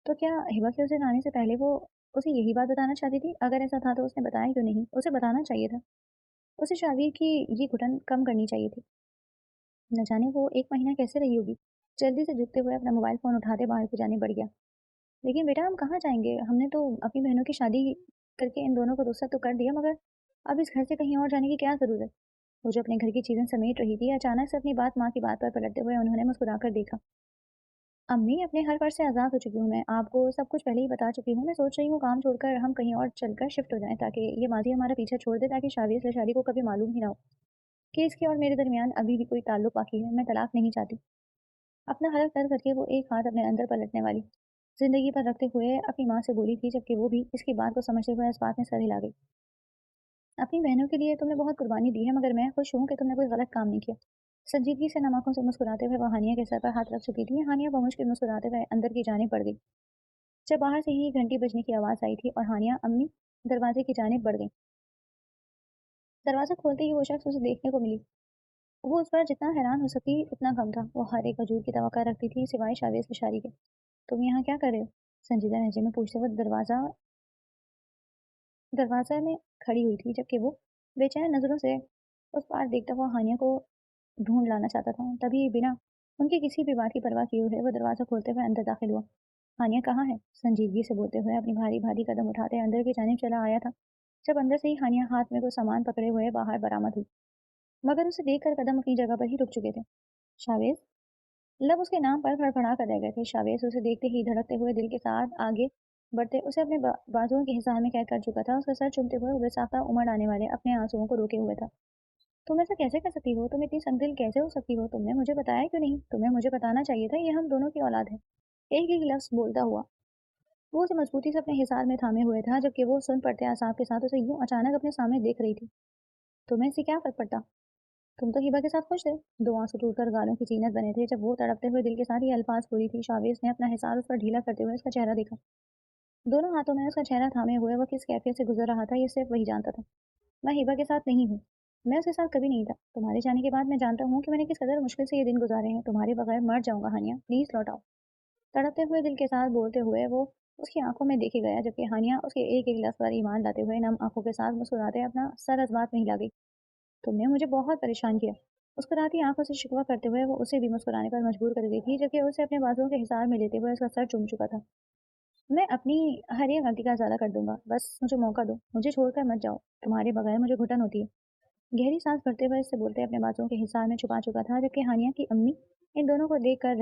तो क्या हिबा के उसे आने से पहले वो उसे यही बात बताना चाहती थी? अगर ऐसा था तो उसने बताया क्यों नहीं? उसे बताना चाहिए था। उसे शावीर की ये घुटन कम करनी चाहिए थी। न जाने वो 1 महीना कैसे रही होगी। जल्दी से झुकते हुए अपना मोबाइल फ़ोन उठाते बाहर की जाने बढ़ गया। लेकिन बेटा हम कहाँ जाएँगे? हमने तो अपनी बहनों की शादी करके इन दोनों को रुखसत तो कर दिया, मगर अब इस घर से कहीं और जाने की क्या ज़रूरत? वो जो अपने घर की चीज़ें समेट रही थी, अचानक से अपनी बात माँ की बात पर पलटते हुए उन्होंने मुस्कुराकर देखा। अम्मी, अपने हर फर्ज से आज़ाद हो चुकी हूँ मैं। आपको सब कुछ पहले ही बता चुकी हूँ। मैं सोच रही हूँ काम छोड़कर हम कहीं और चलकर शिफ्ट हो जाएँ, ताकि ये माज़ी हमारा पीछा छोड़ दे, ताकि शादी से शादी को कभी मालूम ही ना हो कि इसके और मेरे दरमियान अभी भी कोई ताल्लुक बाकी है। मैं तलाक नहीं चाहती। अपना हलफ तर्क करके वो एक हाथ अपने अंदर पलटने वाली जिंदगी पर रखते हुए अपनी माँ से बोली थी, जबकि वो भी इसकी बात को समझते हुए इस बात में सर हिला गई। अपनी बहनों के लिए तुमने बहुत कुर्बानी दी है, मगर मैं खुश हूँ कि तुमने कोई गलत काम नहीं किया। संजीदगी से नम आंखों से मुस्कुराते हुए वो हानिया के सर पर हाथ रख चुकी थी। हानिया बमुश्किल मुस्कुराते हुए अंदर की जाने पड़ गई, जब बाहर से ही घंटी बजने की आवाज़ आई थी और हानिया अम्मी दरवाजे की जानिब बढ़ गई। दरवाज़ा खोलते ही वो शख्स उसे देखने को मिली। वो उस पर जितना हैरान हो सकती उतना कम था। वो हर एक वजूद की तवक्का रखती थी सिवाय शावेज बिशारी के। तुम यहाँ क्या कर रहे हो? संजीदा लहजे में पूछते हुए दरवाजा में खड़ी हुई थी, जबकि वो बेचैन नजरों से उस पार देखता हुआ हानिया को ढूंढ लाना चाहता था। तभी बिना उनकी किसी भी बात की परवाह किए हुए वो दरवाजा खोलते हुए अंदर दाखिल हुआ। हानिया कहाँ है? संजीदगी से बोलते हुए अपनी भारी भारी कदम उठाते अंदर की जानिब चला आया था, जब अंदर से ही हानिया हाथ में कोई सामान पकड़े हुए बाहर बरामद हुई, मगर उसे देखकर कदम अपनी जगह पर ही रुक चुके थे। शावेज! लब उसके नाम पर फड़फड़ा कर रह गए थे। शावेज उसे देखते ही धड़कते हुए दिल के साथ आगे बढ़ते उसे अपने बाजुओं के हिसार में कैद कर चुका था। उसका सर चूमते हुए बेसाख्ता उमड़ आने वाले अपने आंसुओं को रोके हुए था। तुम ऐसा कैसे कर सकती हो? तुम इतनी संगदिल कैसे हो सकती हो? तुमने मुझे बताया क्यों नहीं? तुम्हें मुझे बताना चाहिए था, ये हम दोनों की औलाद है। एक एक लफ्ज बोलता हुआ वो उसे मजबूती से अपने हिसार में थामे हुए था, जबकि वो सुन पड़ते आसाब के साथ उसे यूं अचानक अपने सामने देख रही थी। तुम्हें इससे क्या फर्क पड़ता? तुम तो हिबा के साथ खुश थे। दो आंसू टूटकर गालों की चीनत बने थे जब वो तड़पते हुए दिल के साथ ही अल्फाज बोली थी। शावेज ने अपना हिसार उस पर ढीला करते हुए उसका चेहरा देखा। दोनों हाथों में उसका चेहरा थामे हुए वो किस कैफियत से गुजर रहा था, ये सिर्फ वही जानता था। मैं हिबा के साथ नहीं हूँ। मैं उसके साथ कभी नहीं था। तुम्हारे जाने के बाद मैं जानता हूँ कि मैंने किस कदर मुश्किल से ये दिन गुजारे हैं। तुम्हारे बगैर मर जाऊंगा हानिया, प्लीज लौट आओ। तड़पते हुए दिल के साथ बोलते हुए वो उसकी आंखों में देखे गया, जबकि हानिया उसके एक एक लफ्ज पर ईमान लाते हुए नम आंखों के साथ मुस्कुराते अपना सर इस बात में हिला गई। तुमने मुझे बहुत परेशान किया। मुस्कुराती आंखों से शिकवा करते हुए वो उसे भी मुस्कुराने पर मजबूर कर गई थी, जबकि उसे अपने बाजुओं के हिसार में लेते हुए उसका सर चूम चुका था। मैं अपनी हर एक गलती का इजाला कर दूंगा, बस मुझे मौका दो। मुझे छोड़कर मत जाओ। तुम्हारे बगैर मुझे घुटन होती है। गहरी सांस भरते हुए इससे बोलते अपने बाजुओं के हिसार में छुपा चुका था, जबकि हानिया की अम्मी इन दोनों को देख कर